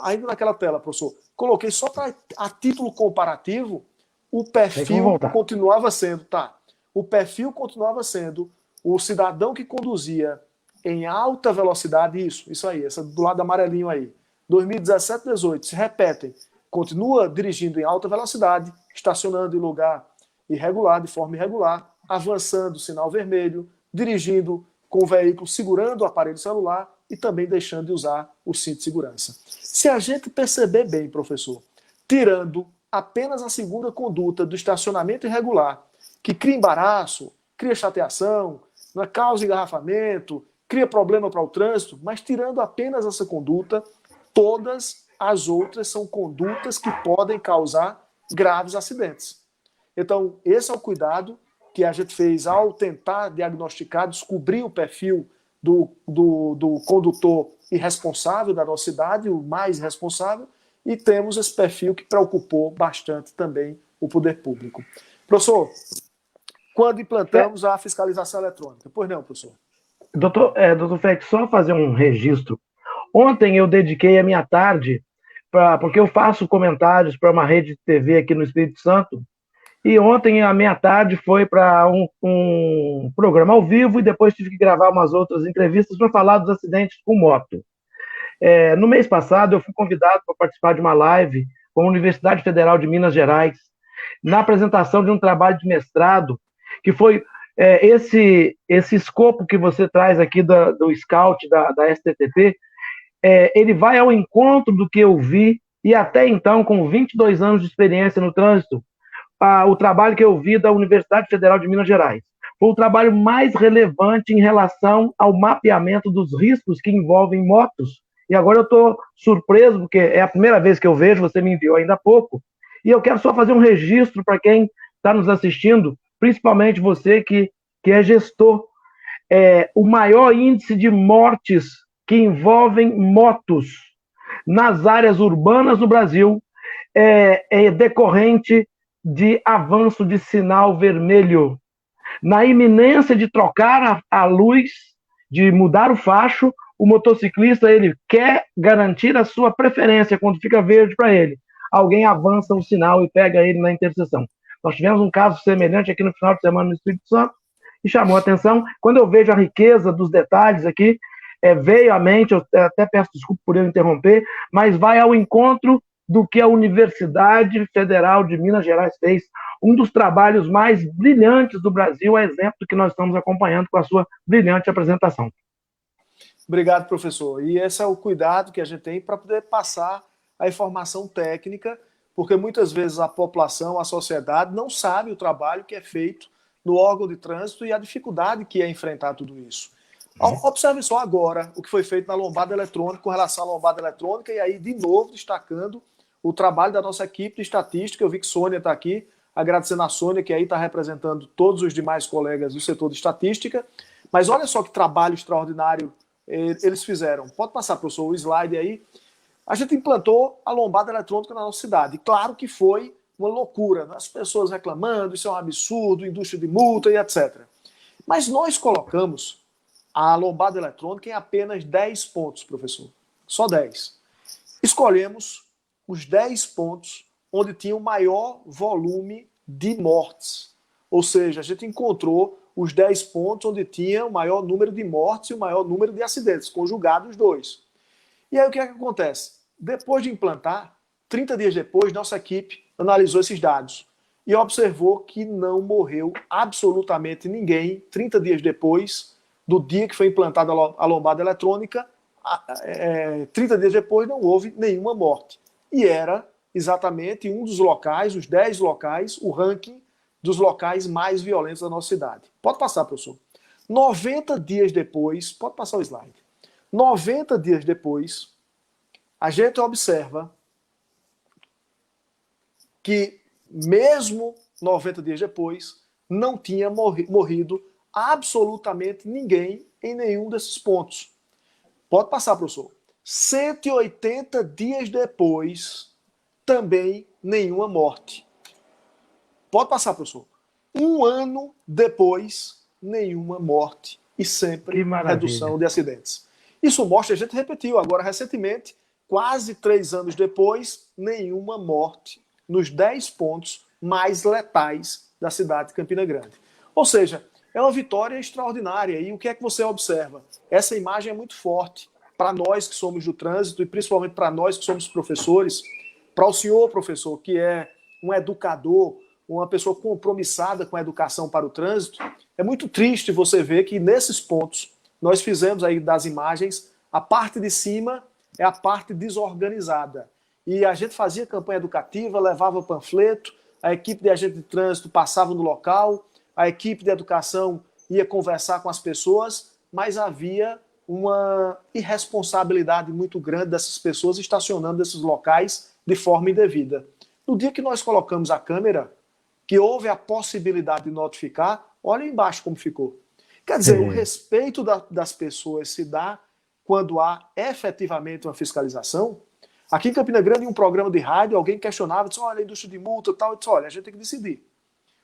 ainda naquela tela, professor, coloquei só a título comparativo, o perfil continuava sendo, o perfil continuava sendo o cidadão que conduzia em alta velocidade, isso aí, essa do lado amarelinho aí, 2017 18, se repetem, continua dirigindo em alta velocidade, estacionando em lugar irregular, de forma irregular, avançando sinal vermelho, dirigindo com o veículo, segurando o aparelho celular e também deixando de usar o cinto de segurança. Se a gente perceber bem, professor, tirando apenas a segunda conduta do estacionamento irregular, que cria embaraço, cria chateação, causa engarrafamento, cria problema para o trânsito, mas tirando apenas essa conduta, todas as outras são condutas que podem causar graves acidentes. Então, esse é o cuidado que a gente fez ao tentar diagnosticar, descobrir o perfil do condutor irresponsável da nossa cidade, o mais responsável, e temos esse perfil que preocupou bastante também o poder público. Professor, quando implantamos a fiscalização eletrônica? Pois não, professor. Doutor Félix, só fazer um registro. Ontem eu dediquei a minha tarde, porque eu faço comentários para uma rede de TV aqui no Espírito Santo, e ontem a minha tarde foi para um programa ao vivo e depois tive que gravar umas outras entrevistas para falar dos acidentes com moto. No mês passado eu fui convidado para participar de uma live com a Universidade Federal de Minas Gerais, na apresentação de um trabalho de mestrado, que foi esse escopo que você traz aqui do Scout, da STTP, ele vai ao encontro do que eu vi, e até então, com 22 anos de experiência no trânsito, o trabalho que eu vi da Universidade Federal de Minas Gerais. Foi o trabalho mais relevante em relação ao mapeamento dos riscos que envolvem motos. E agora eu estou surpreso, porque é a primeira vez que eu vejo, você me enviou ainda há pouco, e eu quero só fazer um registro para quem está nos assistindo, principalmente você que é gestor. O maior índice de mortes que envolvem motos nas áreas urbanas do Brasil é decorrente de avanço de sinal vermelho. Na iminência de trocar a luz, de mudar o facho, o motociclista ele quer garantir a sua preferência quando fica verde para ele. Alguém avança o sinal e pega ele na interseção. Nós tivemos um caso semelhante aqui no final de semana no Espírito Santo e chamou a atenção. Quando eu vejo a riqueza dos detalhes aqui, veio à mente, eu até peço desculpa por eu interromper, mas vai ao encontro do que a Universidade Federal de Minas Gerais fez. Um dos trabalhos mais brilhantes do Brasil, é exemplo do que nós estamos acompanhando com a sua brilhante apresentação. Obrigado, professor. E esse é o cuidado que a gente tem para poder passar a informação técnica, porque muitas vezes a população, a sociedade, não sabe o trabalho que é feito no órgão de trânsito e a dificuldade que é enfrentar tudo isso. Observe só agora o que foi feito na lombada eletrônica com relação à lombada eletrônica, e aí, de novo, destacando o trabalho da nossa equipe de estatística. Eu vi que Sônia está aqui, agradecendo a Sônia, que aí está representando todos os demais colegas do setor de estatística. Mas olha só que trabalho extraordinário eles fizeram. Pode passar, professor, o slide aí. A gente implantou a lombada eletrônica na nossa cidade. E claro que foi uma loucura, né? As pessoas reclamando, isso é um absurdo, indústria de multa e etc. Mas nós colocamos a lombada eletrônica em apenas 10 pontos, professor. Só 10. Escolhemos os 10 pontos onde tinha o maior volume de mortes. Ou seja, a gente encontrou os 10 pontos onde tinha o maior número de mortes e o maior número de acidentes, conjugados os dois. E aí o que é que acontece? Depois de implantar, 30 dias depois, nossa equipe analisou esses dados e observou que não morreu absolutamente ninguém 30 dias depois do dia que foi implantada a lombada eletrônica. 30 dias depois não houve nenhuma morte. E era exatamente um dos locais, os 10 locais, o ranking dos locais mais violentos da nossa cidade. Pode passar, professor. 90 dias depois, pode passar o slide. 90 dias depois, a gente observa que, mesmo 90 dias depois, não tinha morrido absolutamente ninguém em nenhum desses pontos. Pode passar, professor. 180 dias depois, também nenhuma morte. Pode passar, professor. Um ano depois, nenhuma morte e sempre redução de acidentes. Isso mostra, a gente repetiu agora recentemente, quase 3 anos depois, nenhuma morte nos 10 pontos mais letais da cidade de Campina Grande. Ou seja, é uma vitória extraordinária. E o que é que você observa? Essa imagem é muito forte para nós que somos do trânsito e principalmente para nós que somos professores, para o senhor, professor, que é um educador, uma pessoa compromissada com a educação para o trânsito. É muito triste você ver que nesses pontos nós fizemos aí das imagens, a parte de cima é a parte desorganizada. E a gente fazia campanha educativa, levava panfleto, a equipe de agente de trânsito passava no local, a equipe de educação ia conversar com as pessoas, mas havia uma irresponsabilidade muito grande dessas pessoas estacionando nesses locais de forma indevida. No dia que nós colocamos a câmera, que houve a possibilidade de notificar, olha embaixo como ficou. Quer dizer, o respeito das pessoas se dá quando há efetivamente uma fiscalização. Aqui em Campina Grande, em um programa de rádio, alguém questionava, disse, olha, a indústria de multa e tal, eu disse, olha, a gente tem que decidir.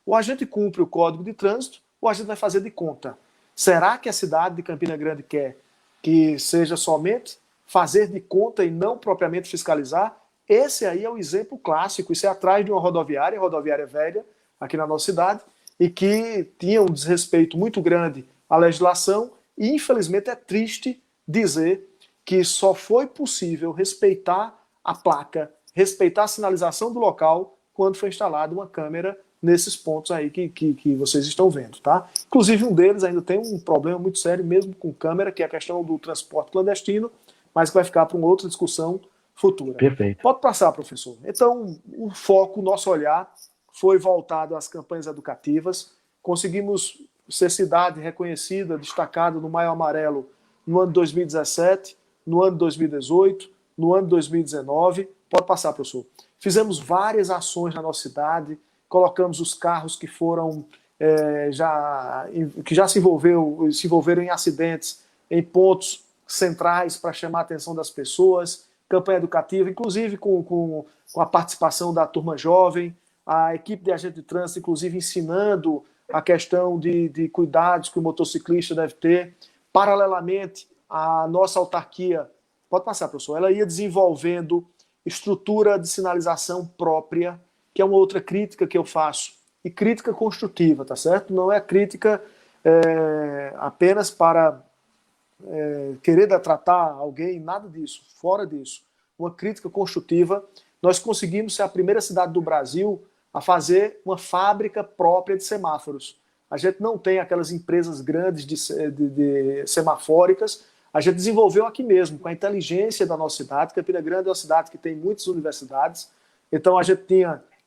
Ou a gente cumpre o Código de Trânsito, ou a gente vai fazer de conta. Será que a cidade de Campina Grande quer que seja somente fazer de conta e não propriamente fiscalizar? Esse aí é o exemplo clássico. Isso é atrás de uma rodoviária velha, aqui na nossa cidade, e que tinha um desrespeito muito grande à legislação, e infelizmente é triste dizer que só foi possível respeitar a placa, respeitar a sinalização do local, quando foi instalada uma câmera nesses pontos aí que vocês estão vendo, tá? Inclusive um deles ainda tem um problema muito sério mesmo com câmera, que é a questão do transporte clandestino, mas que vai ficar para uma outra discussão futura. Perfeito. Pode passar, professor. Então, o foco, o nosso olhar foi voltado às campanhas educativas. Conseguimos ser cidade reconhecida, destacada no Maio Amarelo no ano de 2017, no ano de 2018, no ano de 2019. Pode passar, professor. Fizemos várias ações na nossa cidade, colocamos os carros que foram que já se envolveram em acidentes em pontos centrais para chamar a atenção das pessoas, campanha educativa, inclusive com a participação da turma jovem, a equipe de agente de trânsito, inclusive ensinando a questão de cuidados que o motociclista deve ter. Paralelamente, a nossa autarquia, pode passar, professor, ela ia desenvolvendo estrutura de sinalização própria, que é uma outra crítica que eu faço, e crítica construtiva, tá certo? Não é crítica apenas para querer tratar alguém, nada disso, fora disso. Uma crítica construtiva. Nós conseguimos ser a primeira cidade do Brasil a fazer uma fábrica própria de semáforos. A gente não tem aquelas empresas grandes de semafóricas, a gente desenvolveu aqui mesmo, com a inteligência da nossa cidade. Campina Grande é uma cidade que tem muitas universidades, então a gente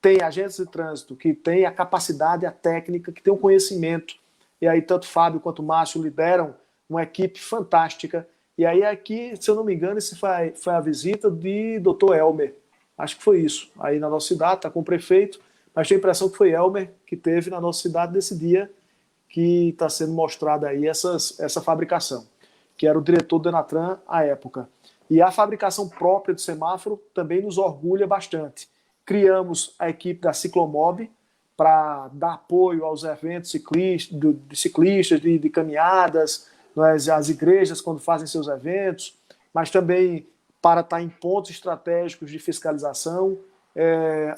tem agentes de trânsito que tem a capacidade, a técnica, que tem o conhecimento, e aí tanto Fábio quanto o Márcio lideram uma equipe fantástica. E aí aqui, se eu não me engano, esse foi a visita de Dr. Elmer, acho que foi isso, aí na nossa cidade, está com o prefeito, mas tenho a impressão que foi Elmer que teve na nossa cidade nesse dia que está sendo mostrada aí essa fabricação, que era o diretor do Denatran à época. E a fabricação própria do semáforo também nos orgulha bastante. Criamos a equipe da Ciclomob para dar apoio aos eventos ciclistas, de caminhadas, as igrejas quando fazem seus eventos, mas também para estar em pontos estratégicos de fiscalização.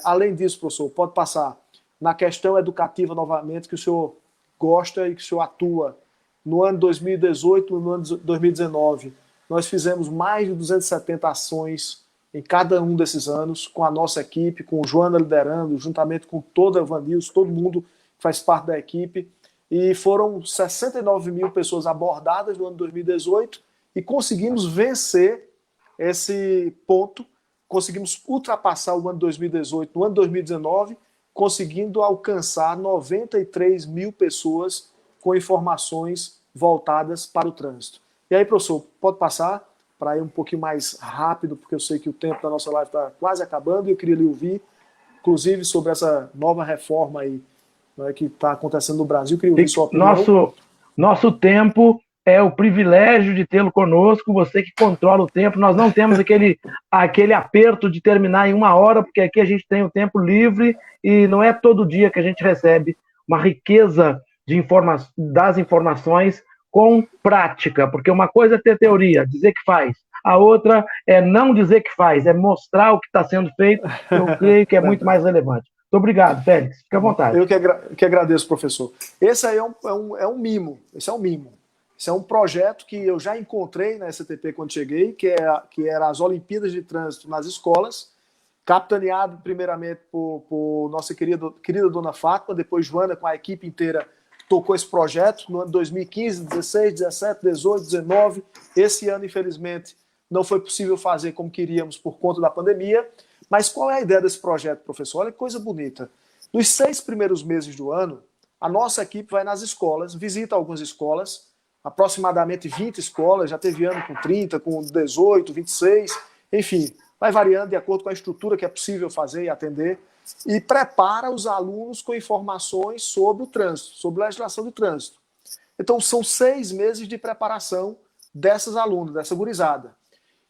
Além disso, professor, pode passar na questão educativa novamente, que o senhor gosta e que o senhor atua. No ano 2018 e no ano 2019, nós fizemos mais de 270 ações em cada um desses anos, com a nossa equipe, com o Joana liderando, juntamente com toda a Vanils, todo mundo que faz parte da equipe. E foram 69 mil pessoas abordadas no ano 2018 e conseguimos vencer esse ponto, conseguimos ultrapassar o ano 2018 no ano 2019, conseguindo alcançar 93 mil pessoas com informações voltadas para o trânsito. E aí, professor, pode passar para ir um pouquinho mais rápido, porque eu sei que o tempo da nossa live está quase acabando e eu queria lhe ouvir, inclusive, sobre essa nova reforma aí, né, que está acontecendo no Brasil. Eu queria ouvir sua opinião. Nosso tempo é o privilégio de tê-lo conosco, você que controla o tempo. Nós não temos aquele aperto de terminar em 1 hora, porque aqui a gente tem o tempo livre e não é todo dia que a gente recebe uma riqueza das informações com prática, porque uma coisa é ter teoria, dizer que faz, a outra é não dizer que faz, é mostrar o que está sendo feito, eu creio que é muito mais relevante. Muito obrigado, Félix, fique à vontade. Eu que agradeço, professor. Esse aí é um mimo, esse é um mimo. Esse é um projeto que eu já encontrei na STP quando cheguei, que era as Olimpíadas de Trânsito nas escolas, capitaneado primeiramente por nossa querida dona Fátima, depois Joana com a equipe inteira tocou esse projeto no ano 2015, 16, 17, 18, 19. Esse ano, infelizmente, não foi possível fazer como queríamos por conta da pandemia. Mas qual é a ideia desse projeto, professor? Olha que coisa bonita. Nos 6 primeiros meses do ano, a nossa equipe vai nas escolas, visita algumas escolas, aproximadamente 20 escolas, já teve ano com 30, com 18, 26, enfim, vai variando de acordo com a estrutura que é possível fazer e atender, e prepara os alunos com informações sobre o trânsito, sobre a legislação do trânsito. Então, são 6 meses de preparação dessas alunas, dessa gurizada.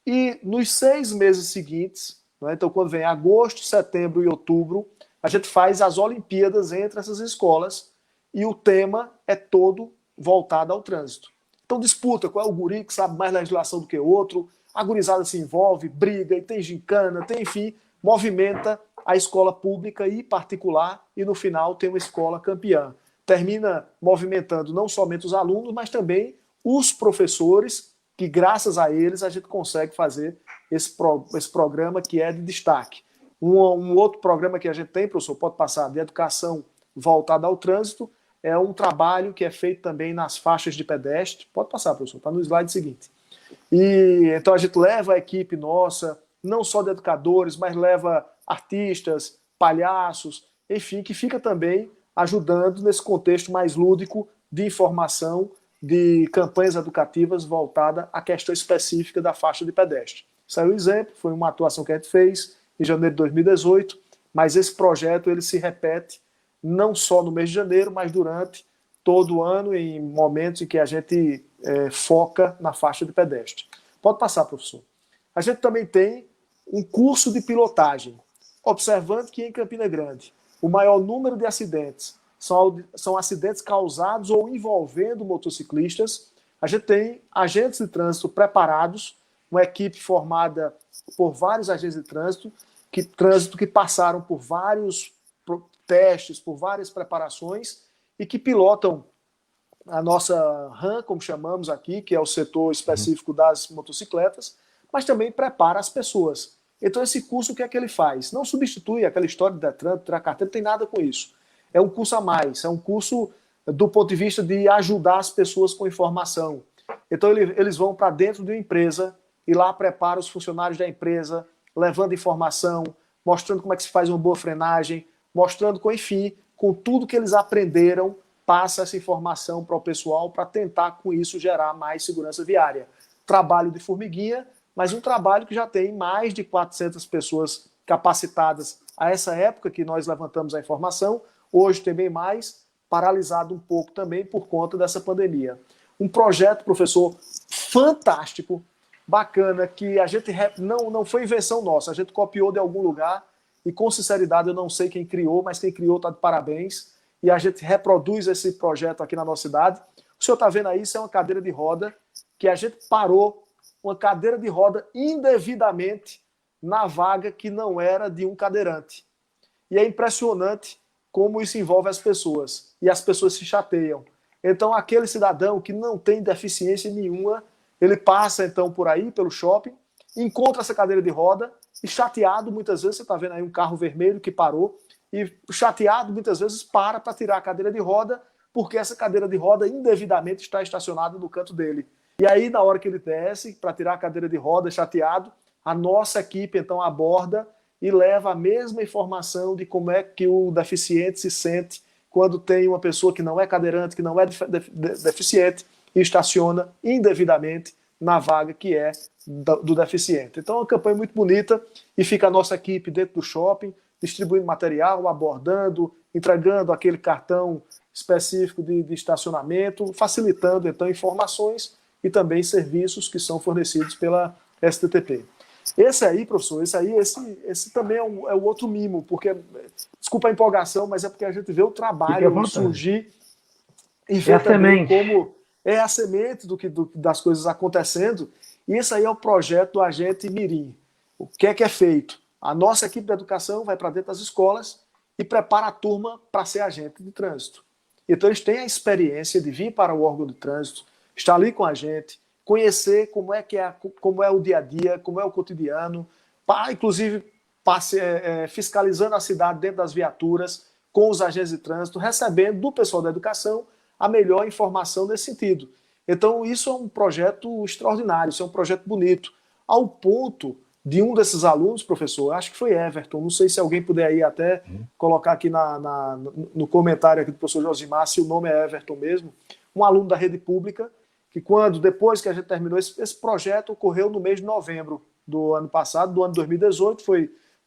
E nos 6 meses seguintes, né, então quando vem agosto, setembro e outubro, a gente faz as Olimpíadas entre essas escolas e o tema é todo voltado ao trânsito. Então disputa qual é o guri que sabe mais legislação do que o outro, a gurizada se envolve, briga, e tem gincana, tem, enfim, movimenta a escola pública e particular e no final tem uma escola campeã. Termina movimentando não somente os alunos, mas também os professores, que graças a eles a gente consegue fazer esse programa que é de destaque. Um outro programa que a gente tem, professor, pode passar, de educação voltada ao trânsito, é um trabalho que é feito também nas faixas de pedestre. Pode passar, professor, está no slide seguinte. E então a gente leva a equipe nossa, não só de educadores, mas leva artistas, palhaços, enfim, que fica também ajudando nesse contexto mais lúdico de informação, de campanhas educativas voltada à questão específica da faixa de pedestre. Saiu o exemplo, foi uma atuação que a gente fez em janeiro de 2018, mas esse projeto ele se repete não só no mês de janeiro, mas durante todo o ano, em momentos em que a gente foca na faixa de pedestre. Pode passar, professor. A gente também tem um curso de pilotagem, observando que em Campina Grande o maior número de acidentes são acidentes causados ou envolvendo motociclistas. A gente tem agentes de trânsito preparados, uma equipe formada por vários agentes de trânsito que passaram por vários testes, por várias preparações e que pilotam a nossa RAM, como chamamos aqui, que é o setor específico das motocicletas, mas também prepara as pessoas. Então esse curso, o que é que ele faz? Não substitui aquela história de Detran, tirar carteira, não tem nada com isso. É um curso a mais, é um curso do ponto de vista de ajudar as pessoas com informação. Então eles vão para dentro de uma empresa e lá prepara os funcionários da empresa, levando informação, mostrando como é que se faz uma boa frenagem, mostrando, enfim, com tudo que eles aprenderam, passa essa informação para o pessoal para tentar, com isso, gerar mais segurança viária. Trabalho de formiguinha, mas um trabalho que já tem mais de 400 pessoas capacitadas a essa época que nós levantamos a informação, hoje tem bem mais, paralisado um pouco também por conta dessa pandemia. Um projeto, professor, fantástico, bacana que a gente não foi invenção nossa, a gente copiou de algum lugar e com sinceridade eu não sei quem criou, mas quem criou está de parabéns e a gente reproduz esse projeto aqui na nossa cidade. O senhor está vendo aí, isso é uma cadeira de roda que a gente parou, uma cadeira de roda indevidamente na vaga que não era de um cadeirante. E é impressionante como isso envolve as pessoas e as pessoas se chateiam. Então aquele cidadão que não tem deficiência nenhuma, ele passa então por aí, pelo shopping, encontra essa cadeira de roda e chateado, muitas vezes, você está vendo aí um carro vermelho que parou, e chateado, muitas vezes, para tirar a cadeira de roda, porque essa cadeira de roda indevidamente está estacionada no canto dele. E aí, na hora que ele desce, para tirar a cadeira de roda, chateado, a nossa equipe, então, aborda e leva a mesma informação de como é que o deficiente se sente quando tem uma pessoa que não é cadeirante, que não é deficiente, e estaciona indevidamente na vaga que é do deficiente. Então é uma campanha muito bonita e fica a nossa equipe dentro do shopping, distribuindo material, abordando, entregando aquele cartão específico de estacionamento, facilitando então informações e também serviços que são fornecidos pela STTP. Esse aí, professor, esse também é o outro mimo, porque, desculpa a empolgação, mas é porque a gente vê o trabalho surgir e ver também como é a semente das coisas acontecendo. E esse aí é o projeto do Agente Mirim. O que é feito? A nossa equipe de educação vai para dentro das escolas e prepara a turma para ser agente de trânsito. Então eles têm a experiência de vir para o órgão de trânsito, estar ali com a gente, conhecer como é o dia a dia, como é o cotidiano, inclusive fiscalizando a cidade dentro das viaturas, com os agentes de trânsito, recebendo do pessoal da educação a melhor informação nesse sentido. Então isso é um projeto extraordinário, isso é um projeto bonito, ao ponto de um desses alunos, professor, acho que foi Everton, não sei se alguém puder aí até colocar aqui no comentário aqui do professor Josimar, se o nome é Everton mesmo, um aluno da rede pública, que depois que a gente terminou, esse projeto ocorreu no mês de novembro do ano passado, do ano 2018,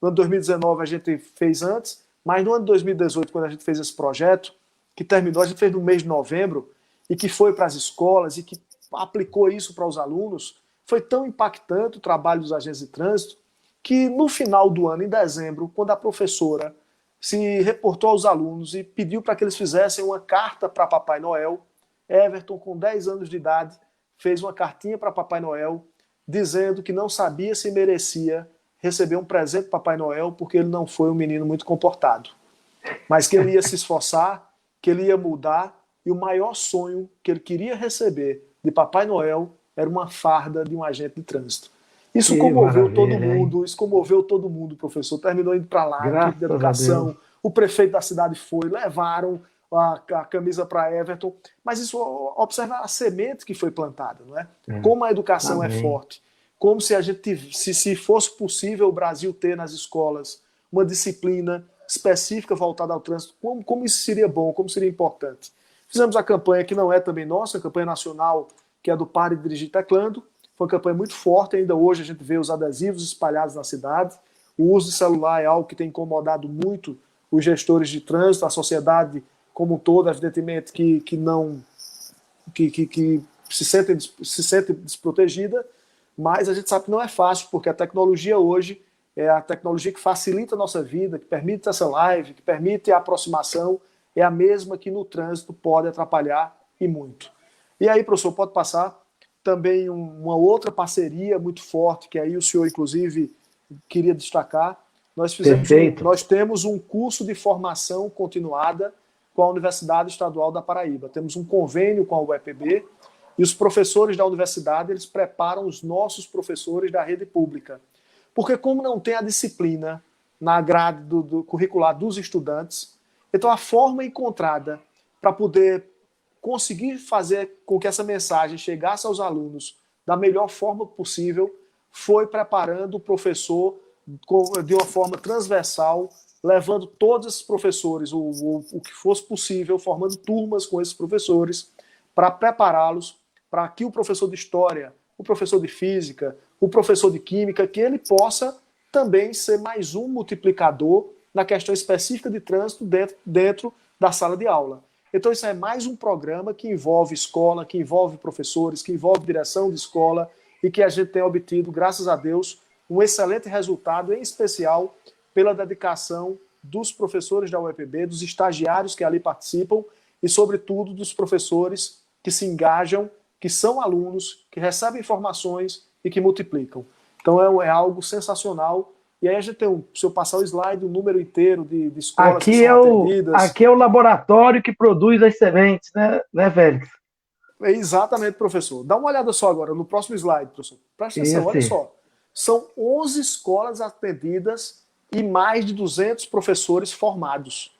no ano 2019 a gente fez antes, mas no ano 2018, quando a gente fez esse projeto, que terminou, a gente fez no mês de novembro, e que foi para as escolas e que aplicou isso para os alunos, foi tão impactante o trabalho dos agentes de trânsito, que no final do ano, em dezembro, quando a professora se reportou aos alunos e pediu para que eles fizessem uma carta para Papai Noel, Everton, com 10 anos de idade, fez uma cartinha para Papai Noel, dizendo que não sabia se merecia receber um presente de Papai Noel, porque ele não foi um menino muito comportado. Mas que ele ia se esforçar, que ele ia mudar, e o maior sonho que ele queria receber de Papai Noel era uma farda de um agente de trânsito. Isso comoveu todo mundo, professor. Terminou indo para lá, a equipe de educação, o prefeito da cidade foi, levaram a camisa para Everton, mas isso observa a semente que foi plantada, não é? Como a educação é forte, como se fosse possível o Brasil ter nas escolas uma disciplina específica voltada ao trânsito, como isso seria bom, como seria importante. Fizemos a campanha que não é também nossa, a campanha nacional, que é do Pare de Dirigir Teclando, foi uma campanha muito forte, ainda hoje a gente vê os adesivos espalhados na cidade, o uso de celular é algo que tem incomodado muito os gestores de trânsito, a sociedade como um todo, evidentemente, que se sente desprotegida, mas a gente sabe que não é fácil, porque a tecnologia hoje é a tecnologia que facilita a nossa vida, que permite essa live, que permite a aproximação, é a mesma que no trânsito pode atrapalhar e muito. E aí, professor, pode passar também uma outra parceria muito forte, que aí o senhor, inclusive, queria destacar. Nós temos um curso de formação continuada com a Universidade Estadual da Paraíba. Temos um convênio com a UEPB e os professores da universidade eles preparam os nossos professores da rede pública. Porque como não tem a disciplina na grade do curricular dos estudantes, então a forma encontrada para poder conseguir fazer com que essa mensagem chegasse aos alunos da melhor forma possível foi preparando o professor de uma forma transversal, levando todos esses professores, o que fosse possível, formando turmas com esses professores, para prepará-los para que o professor de história, o professor de física, o professor de química, que ele possa também ser mais um multiplicador na questão específica de trânsito dentro da sala de aula. Então isso é mais um programa que envolve escola, que envolve professores, que envolve direção de escola, e que a gente tem obtido, graças a Deus, um excelente resultado, em especial pela dedicação dos professores da UEPB, dos estagiários que ali participam e, sobretudo, dos professores que se engajam, que são alunos, que recebem informações e que multiplicam. Então é algo sensacional. E aí a gente tem, se eu passar o slide, o número inteiro de escolas que são atendidas. Aqui é o laboratório que produz as sementes, né, Félix? Exatamente, professor. Dá uma olhada só agora, no próximo slide, professor. Presta atenção, olha só. São 11 escolas atendidas e mais de 200 professores formados.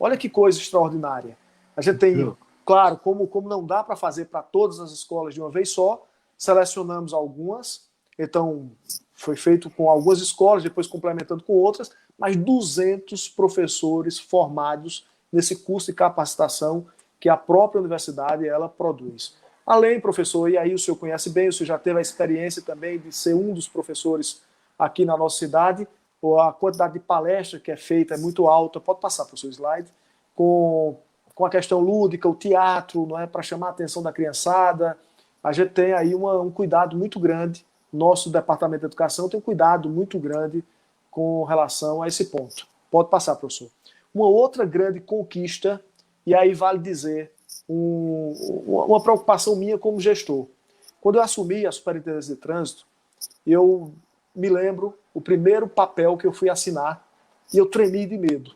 Olha que coisa extraordinária. A gente tem, claro, como não dá para fazer para todas as escolas de uma vez só, selecionamos algumas, então foi feito com algumas escolas, depois complementando com outras, mas 200 professores formados nesse curso de capacitação que a própria universidade ela produz. Além, professor, e aí o senhor conhece bem, o senhor já teve a experiência também de ser um dos professores aqui na nossa cidade, a quantidade de palestra que é feita é muito alta, pode passar para o seu slide, com a questão lúdica, o teatro, não é, para chamar a atenção da criançada. A gente tem aí um cuidado muito grande, nosso departamento de educação tem um cuidado muito grande com relação a esse ponto. Pode passar, professor. Uma outra grande conquista, e aí vale dizer, uma preocupação minha como gestor. Quando eu assumi a Superintendência de Trânsito, eu me lembro o primeiro papel que eu fui assinar e eu tremi de medo.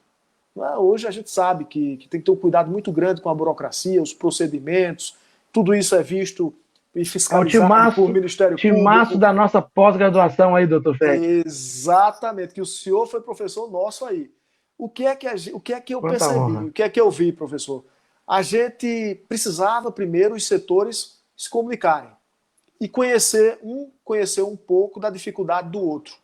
Hoje a gente sabe que tem que ter um cuidado muito grande com a burocracia, os procedimentos, tudo isso é visto e fiscalizado por Ministério Público. O timaço da nossa pós-graduação aí, doutor Félix. Exatamente, que o senhor foi professor nosso aí. O que é que eu percebi? O que é que eu vi, professor? A gente precisava primeiro os setores se comunicarem e conhecer um pouco da dificuldade do outro.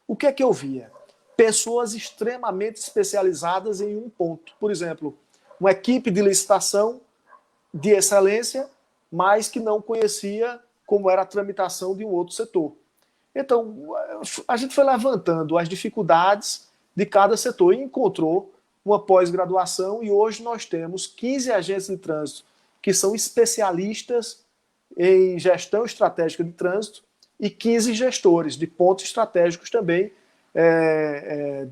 O que é que eu via? Pessoas extremamente especializadas em um ponto. Por exemplo, uma equipe de licitação de excelência, mas que não conhecia como era a tramitação de um outro setor. Então, a gente foi levantando as dificuldades de cada setor e encontrou uma pós-graduação e hoje nós temos 15 agentes de trânsito que são especialistas em gestão estratégica de trânsito e 15 gestores de pontos estratégicos também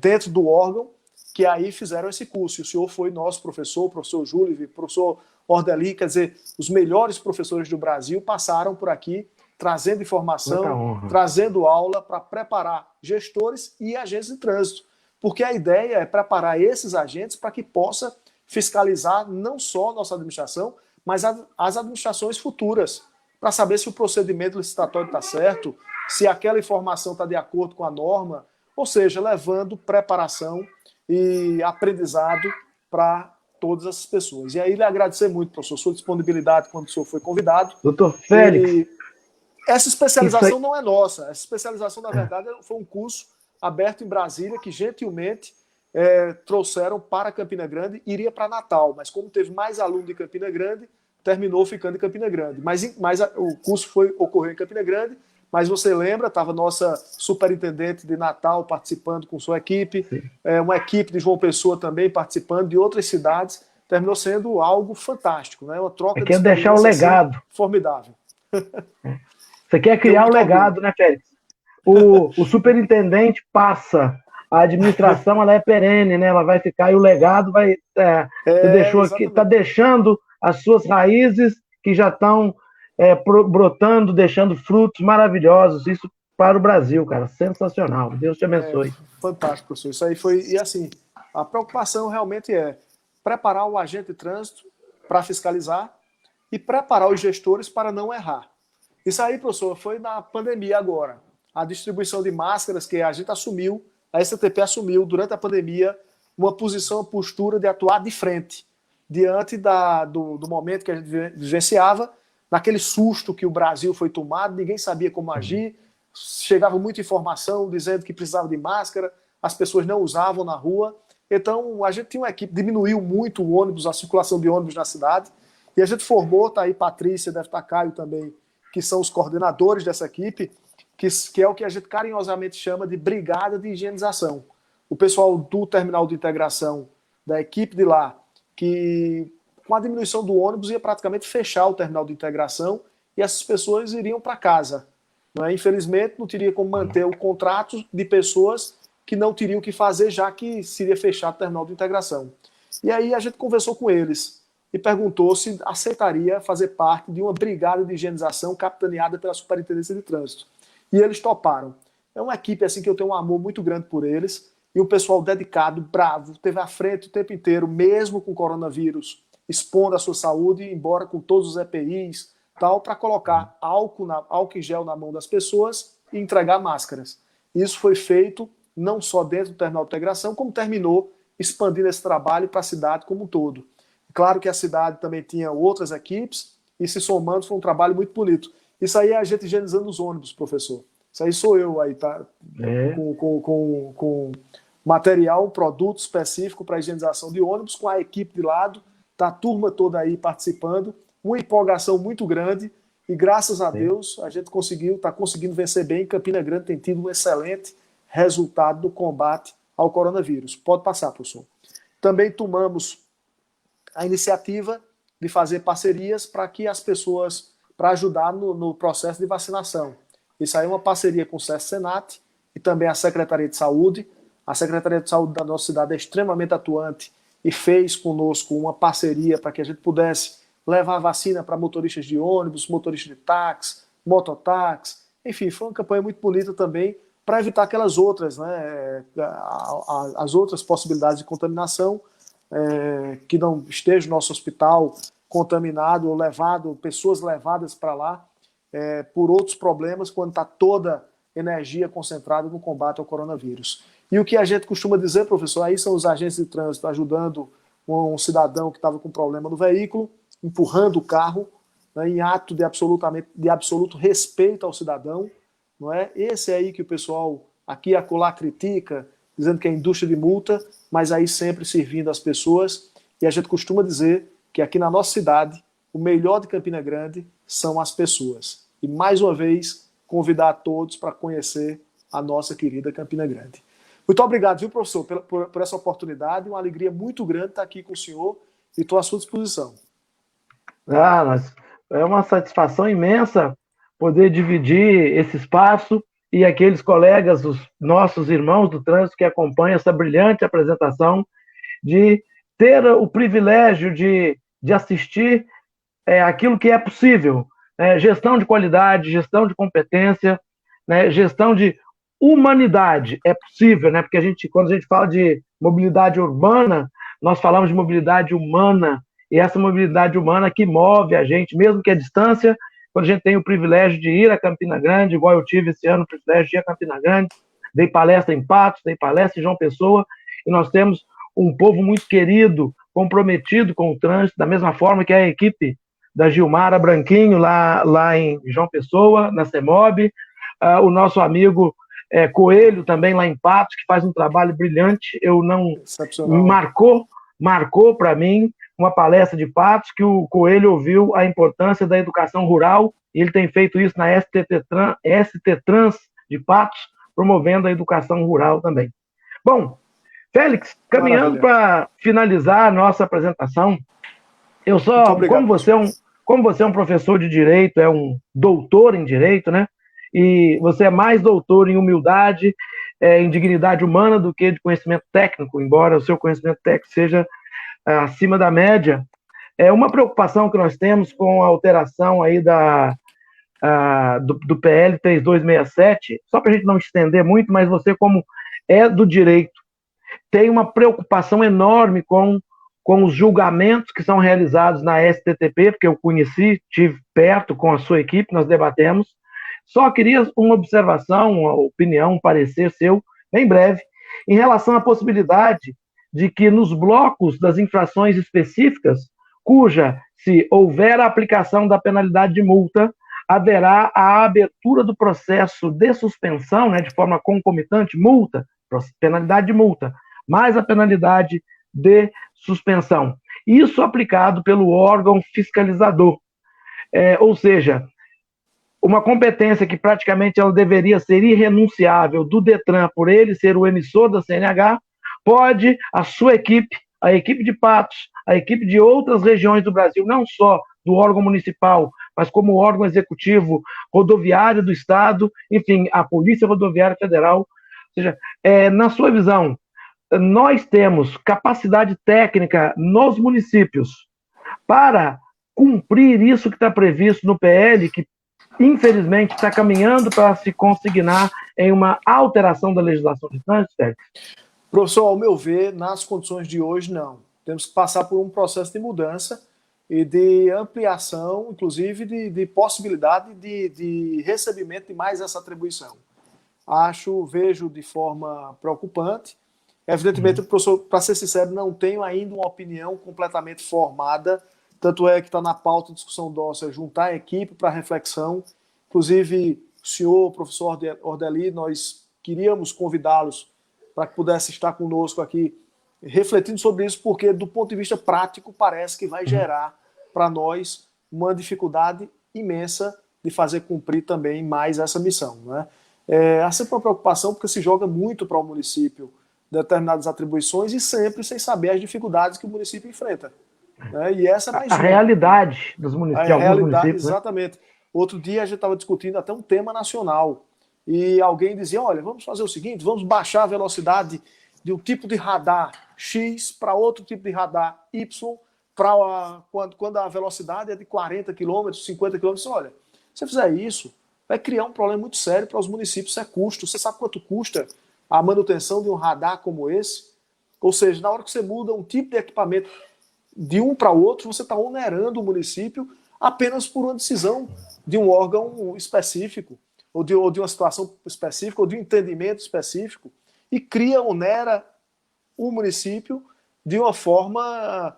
dentro do órgão que aí fizeram esse curso. E o senhor foi nosso professor, o professor Júlio, o professor Ordeli, quer dizer, os melhores professores do Brasil passaram por aqui trazendo informação, trazendo aula para preparar gestores e agentes de trânsito. Porque a ideia é preparar esses agentes para que possa fiscalizar não só a nossa administração, mas as administrações futuras, para saber se o procedimento licitatório está certo, se aquela informação está de acordo com a norma, ou seja, levando preparação e aprendizado para todas essas pessoas. E aí, lhe agradecer muito, professor, sua disponibilidade quando o senhor foi convidado. Doutor Félix. E essa especialização não é nossa. Essa especialização, na verdade, foi um curso aberto em Brasília que, gentilmente, trouxeram para Campina Grande, iria para Natal, mas como teve mais aluno de Campina Grande, terminou ficando em Campina Grande. Mas o curso ocorreu em Campina Grande, mas você lembra, estava nossa superintendente de Natal participando com sua equipe, uma equipe de João Pessoa também participando, de outras cidades, terminou sendo algo fantástico, né? Uma troca de experiência deixar o legado. Assim, formidável. Você quer criar o legado, né, Félix? O superintendente passa, a administração ela é perene, né? Ela vai ficar e o legado vai. Você deixou aqui, está deixando as suas raízes que já estão brotando, deixando frutos maravilhosos. Isso para o Brasil, cara, sensacional. Deus te abençoe. Fantástico, professor. Isso aí foi. E assim, a preocupação realmente é preparar o agente de trânsito para fiscalizar e preparar os gestores para não errar. Isso aí, professor, foi na pandemia agora. A distribuição de máscaras que a gente assumiu, a STP assumiu durante a pandemia uma posição, uma postura de atuar de frente, diante do momento que a gente vivenciava, naquele susto que o Brasil foi tomado, ninguém sabia como agir, chegava muita informação dizendo que precisava de máscara, as pessoas não usavam na rua. Então, a gente tinha uma equipe, diminuiu muito o ônibus, a circulação de ônibus na cidade, e a gente formou, tá aí Patrícia, deve estar Caio também, que são os coordenadores dessa equipe, que é o que a gente carinhosamente chama de brigada de higienização. O pessoal do terminal de integração, da equipe de lá, que com a diminuição do ônibus ia praticamente fechar o terminal de integração e essas pessoas iriam para casa. Não é? Infelizmente, não teria como manter o contrato de pessoas que não teriam o que fazer, já que seria fechado o terminal de integração. E aí a gente conversou com eles e perguntou se aceitaria fazer parte de uma brigada de higienização capitaneada pela Superintendência de Trânsito. E eles toparam. É uma equipe assim que eu tenho um amor muito grande por eles, e um pessoal dedicado, bravo, teve à frente o tempo inteiro, mesmo com o coronavírus, expondo a sua saúde, embora com todos os EPIs, tal, para colocar álcool em gel na mão das pessoas e entregar máscaras. Isso foi feito não só dentro do terminal de integração, como terminou expandindo esse trabalho para a cidade como um todo. Claro que a cidade também tinha outras equipes, e se somando foi um trabalho muito bonito. Isso aí é a gente higienizando os ônibus, professor. Isso aí sou eu aí, tá? Com material, produto específico para higienização de ônibus, com a equipe de lado, tá a turma toda aí participando, uma empolgação muito grande, e graças a Deus a gente está conseguindo vencer bem. Campina Grande tem tido um excelente resultado do combate ao coronavírus. Pode passar, professor. Também tomamos a iniciativa de fazer parcerias para que as pessoas, para ajudar no processo de vacinação. Isso aí é uma parceria com o SESC-Senat e também a Secretaria de Saúde. A Secretaria de Saúde da nossa cidade é extremamente atuante e fez conosco uma parceria para que a gente pudesse levar a vacina para motoristas de ônibus, motoristas de táxi, mototáxi. Enfim, foi uma campanha muito bonita também para evitar aquelas outras, né, as outras possibilidades de contaminação, que não esteja o nosso hospital contaminado ou pessoas levadas para lá por outros problemas, quando está toda energia concentrada no combate ao coronavírus. E o que a gente costuma dizer, professor, aí são os agentes de trânsito ajudando um cidadão que estava com problema no veículo, empurrando o carro, né, em ato de absoluto respeito ao cidadão. Não é? Esse é aí que o pessoal aqui e acolá critica, dizendo que é indústria de multa, mas aí sempre servindo as pessoas. E a gente costuma dizer que aqui na nossa cidade, o melhor de Campina Grande são as pessoas. E mais uma vez, convidar a todos para conhecer a nossa querida Campina Grande. Muito obrigado, viu, professor, por essa oportunidade. Uma alegria muito grande estar aqui com o senhor e estou à sua disposição. Mas é uma satisfação imensa poder dividir esse espaço e aqueles colegas, os nossos irmãos do trânsito que acompanham essa brilhante apresentação, de ter o privilégio de assistir aquilo que é possível, gestão de qualidade, gestão de competência, gestão de humanidade, é possível, né? Porque quando a gente fala de mobilidade urbana, nós falamos de mobilidade humana, e essa mobilidade humana que move a gente, mesmo que a distância, quando a gente tem o privilégio de ir a Campina Grande, igual eu tive esse ano o privilégio de ir a Campina Grande, dei palestra em Patos, dei palestra em João Pessoa, e nós temos um povo muito querido, comprometido com o trânsito, da mesma forma que a equipe da Gilmara Branquinho, lá em João Pessoa, na CEMOB, o nosso amigo Coelho, também lá em Patos, que faz um trabalho brilhante. Marcou para mim uma palestra de Patos, que o Coelho ouviu a importância da educação rural, e ele tem feito isso na ST Trans de Patos, promovendo a educação rural também. Bom, Félix, caminhando para finalizar a nossa apresentação, como você é um professor de Direito, é um doutor em Direito, né? E você é mais doutor em humildade, em dignidade humana do que de conhecimento técnico, embora o seu conhecimento técnico seja acima da média. É uma preocupação que nós temos com a alteração aí do PL 3267, só para a gente não estender muito, mas você, como é do direito, tem uma preocupação enorme com os julgamentos que são realizados na STTP, porque eu conheci, estive perto com a sua equipe, nós debatemos. Só queria uma observação, uma opinião, um parecer seu, bem breve, em relação à possibilidade de que nos blocos das infrações específicas, se houver a aplicação da penalidade de multa, haverá a abertura do processo de suspensão, de forma concomitante, penalidade de multa, mais a penalidade de suspensão. Isso aplicado pelo órgão fiscalizador. Ou seja, uma competência que praticamente ela deveria ser irrenunciável do Detran, por ele ser o emissor da CNH, pode a sua equipe, a equipe de Patos, a equipe de outras regiões do Brasil, não só do órgão municipal, mas como órgão executivo rodoviário do Estado, enfim, a Polícia Rodoviária Federal. Ou seja, na sua visão, nós temos capacidade técnica nos municípios para cumprir isso que está previsto no PL, que infelizmente está caminhando para se consignar em uma alteração da legislação de trânsito, Félix? Professor, ao meu ver, nas condições de hoje, não. Temos que passar por um processo de mudança e de ampliação, inclusive de possibilidade de recebimento de mais essa atribuição. Vejo de forma preocupante. Evidentemente, professor, para ser sincero, não tenho ainda uma opinião completamente formada, tanto é que está na pauta de discussão nossa juntar a equipe para reflexão. Inclusive, o senhor, o professor Ordeli, nós queríamos convidá-los para que pudesse estar conosco aqui refletindo sobre isso, porque do ponto de vista prático parece que vai gerar para nós uma dificuldade imensa de fazer cumprir também mais essa missão, né? Há sempre uma preocupação porque se joga muito para o município determinadas atribuições e sempre sem saber as dificuldades que o município enfrenta, né? E essa é mais a realidade dos municípios. A realidade, municípios, exatamente. Né? Outro dia a gente estava discutindo até um tema nacional e alguém dizia, olha, vamos fazer o seguinte, vamos baixar a velocidade de um tipo de radar X para outro tipo de radar Y, quando a velocidade é de 40 km, 50 km. Olha, se você fizer isso, vai criar um problema muito sério para os municípios, isso é custo. Você sabe quanto custa a manutenção de um radar como esse? Ou seja, na hora que você muda um tipo de equipamento de um para outro, você está onerando o município apenas por uma decisão de um órgão específico, ou de uma situação específica, ou de um entendimento específico, e onera o município de uma forma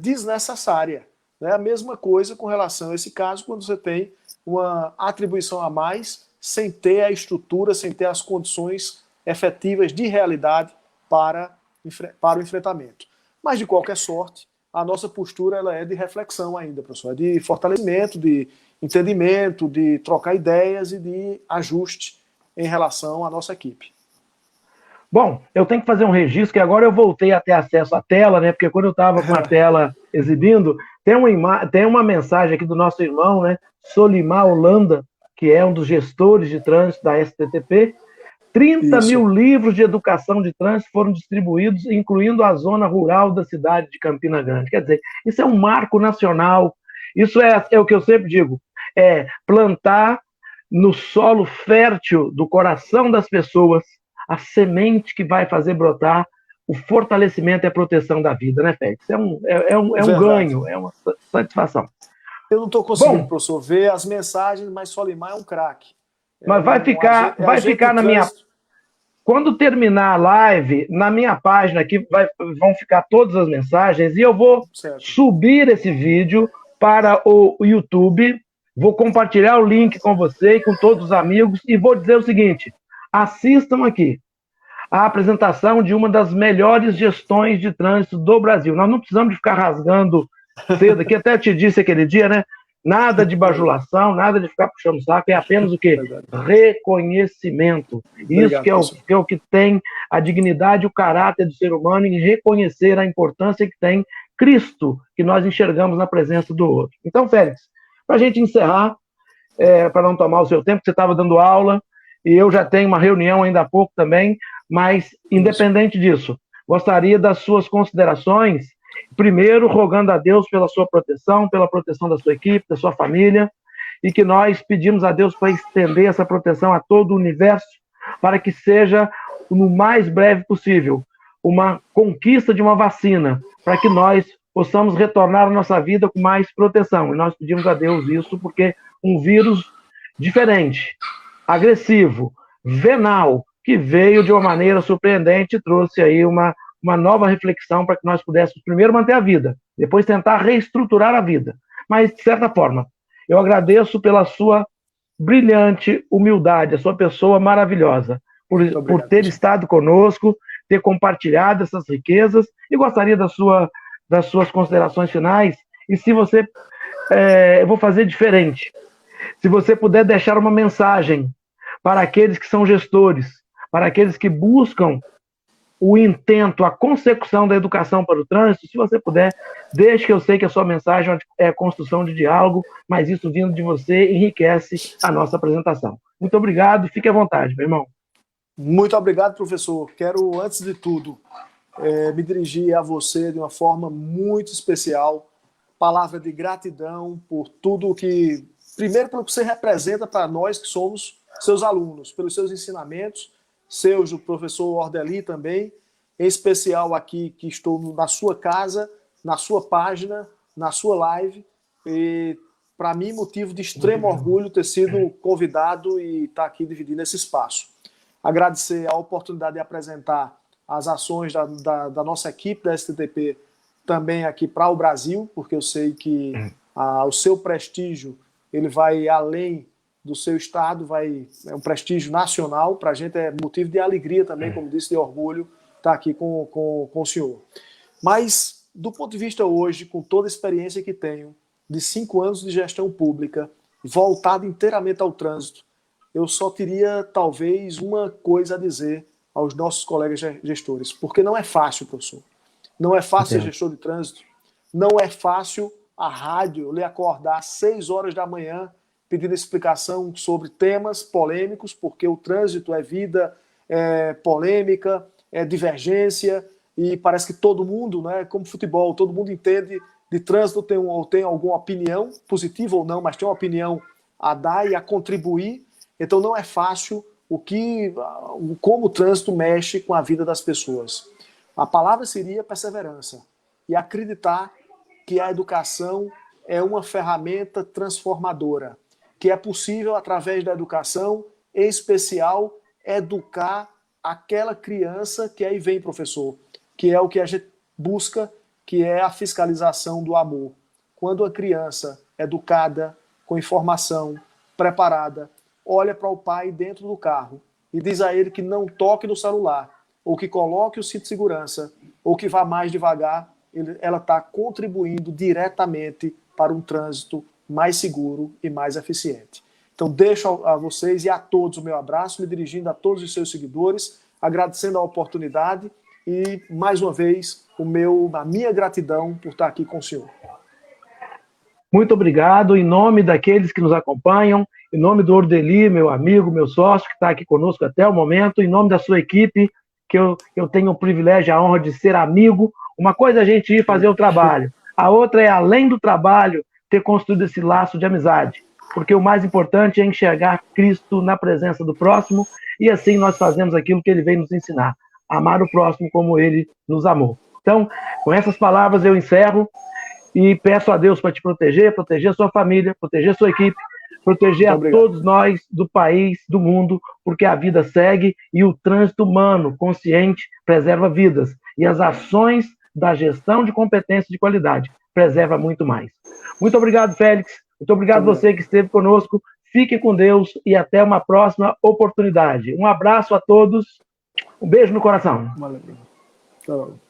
desnecessária. É a mesma coisa com relação a esse caso, quando você tem uma atribuição a mais, sem ter a estrutura, sem ter as condições efetivas de realidade para o enfrentamento. Mas, de qualquer sorte, a nossa postura ela é de reflexão ainda, professor, é de fortalecimento, de entendimento, de trocar ideias e de ajuste em relação à nossa equipe. Bom, eu tenho que fazer um registro, que agora eu voltei a ter acesso à tela, né? Porque quando eu estava com a tela exibindo, tem uma mensagem aqui do nosso irmão, né? Solimar Holanda, que é um dos gestores de trânsito da STTP. 30 mil livros de educação de trânsito foram distribuídos, incluindo a zona rural da cidade de Campina Grande. Quer dizer, isso é um marco nacional. Isso é o que eu sempre digo, é plantar no solo fértil do coração das pessoas a semente que vai fazer brotar o fortalecimento e a proteção da vida, né, Félix? É um ganho, é uma satisfação. Eu não estou conseguindo, professor, ver as mensagens, mas Solimar é um craque. Mas vai ficar na minha... Quando terminar a live, na minha página aqui vão ficar todas as mensagens e eu vou subir esse vídeo para o YouTube, vou compartilhar o link com você e com todos os amigos e vou dizer o seguinte, assistam aqui a apresentação de uma das melhores gestões de trânsito do Brasil. Nós não precisamos de ficar rasgando cedo aqui, até te disse aquele dia, né? Nada de bajulação, nada de ficar puxando saco, é apenas o quê? Reconhecimento. Isso que é o que tem a dignidade e o caráter do ser humano em reconhecer a importância que tem Cristo, que nós enxergamos na presença do outro. Então, Félix, para a gente encerrar, para não tomar o seu tempo, que você estava dando aula, e eu já tenho uma reunião ainda há pouco também, mas, independente disso, gostaria das suas considerações, primeiro rogando a Deus pela sua proteção, pela proteção da sua equipe, da sua família, e que nós pedimos a Deus para estender essa proteção a todo o universo, para que seja, no mais breve possível, uma conquista de uma vacina, para que nós possamos retornar à nossa vida com mais proteção. E nós pedimos a Deus isso porque um vírus diferente, agressivo, venal, que veio de uma maneira surpreendente e trouxe aí uma nova reflexão para que nós pudéssemos primeiro manter a vida, depois tentar reestruturar a vida. Mas, de certa forma, eu agradeço pela sua brilhante humildade, a sua pessoa maravilhosa, por ter estado conosco, ter compartilhado essas riquezas, e gostaria das suas considerações finais, e se você, eu vou fazer diferente, se você puder deixar uma mensagem para aqueles que são gestores, para aqueles que buscam o intento, a consecução da educação para o trânsito, se você puder, deixe que eu sei que a sua mensagem é construção de diálogo, mas isso vindo de você enriquece a nossa apresentação. Muito obrigado e fique à vontade, meu irmão. Muito obrigado, professor. Quero, antes de tudo, me dirigir a você de uma forma muito especial. Palavra de gratidão por tudo que, primeiro, pelo que você representa para nós que somos seus alunos, pelos seus ensinamentos, seus do professor Ordeli também, em especial aqui que estou na sua casa, na sua página, na sua live, e para mim motivo de extremo orgulho ter sido convidado e estar aqui dividindo esse espaço. Agradecer a oportunidade de apresentar as ações da nossa equipe da STTP também aqui para o Brasil, porque eu sei que o seu prestígio ele vai além do seu estado, é um prestígio nacional, para a gente é motivo de alegria também, como disse, de orgulho, estar aqui com o senhor. Mas, do ponto de vista hoje, com toda a experiência que tenho, de 5 anos de gestão pública, voltado inteiramente ao trânsito, eu só teria, talvez, uma coisa a dizer aos nossos colegas gestores, porque não é fácil, professor. Não é fácil ser gestor de trânsito, não é fácil a rádio lhe acordar às 6 horas da manhã pedindo explicação sobre temas polêmicos, porque o trânsito é vida, é polêmica, é divergência, e parece que todo mundo, né, como futebol, todo mundo entende de trânsito, tem alguma opinião, positiva ou não, mas tem uma opinião a dar e a contribuir. Então não é fácil como o trânsito mexe com a vida das pessoas. A palavra seria perseverança e acreditar que a educação é uma ferramenta transformadora, que é possível, através da educação, em especial, educar aquela criança que aí vem, professor, que é o que a gente busca, que é a fiscalização do amor. Quando a criança educada, com informação, preparada, olha para o pai dentro do carro e diz a ele que não toque no celular, ou que coloque o cinto de segurança, ou que vá mais devagar, ela está contribuindo diretamente para um trânsito mais seguro e mais eficiente. Então, deixo a vocês e a todos o meu abraço, me dirigindo a todos os seus seguidores, agradecendo a oportunidade e, mais uma vez, a minha gratidão por estar aqui com o senhor. Muito obrigado, em nome daqueles que nos acompanham, em nome do Ordeli, meu amigo, meu sócio, que está aqui conosco até o momento, em nome da sua equipe, que eu tenho o privilégio e a honra de ser amigo. Uma coisa é a gente ir fazer o trabalho, a outra é, além do trabalho, ter construído esse laço de amizade, porque o mais importante é enxergar Cristo na presença do próximo, e assim nós fazemos aquilo que ele veio nos ensinar, amar o próximo como ele nos amou. Então, com essas palavras eu encerro e peço a Deus para te proteger a sua família, proteger a sua equipe, proteger a todos nós do país, do mundo, porque a vida segue e o trânsito humano consciente preserva vidas, e as ações da gestão de competência de qualidade preserva muito mais. Muito obrigado, Félix. Muito obrigado você que esteve conosco. Fique com Deus e até uma próxima oportunidade. Um abraço a todos. Um beijo no coração. Valeu. Tchau.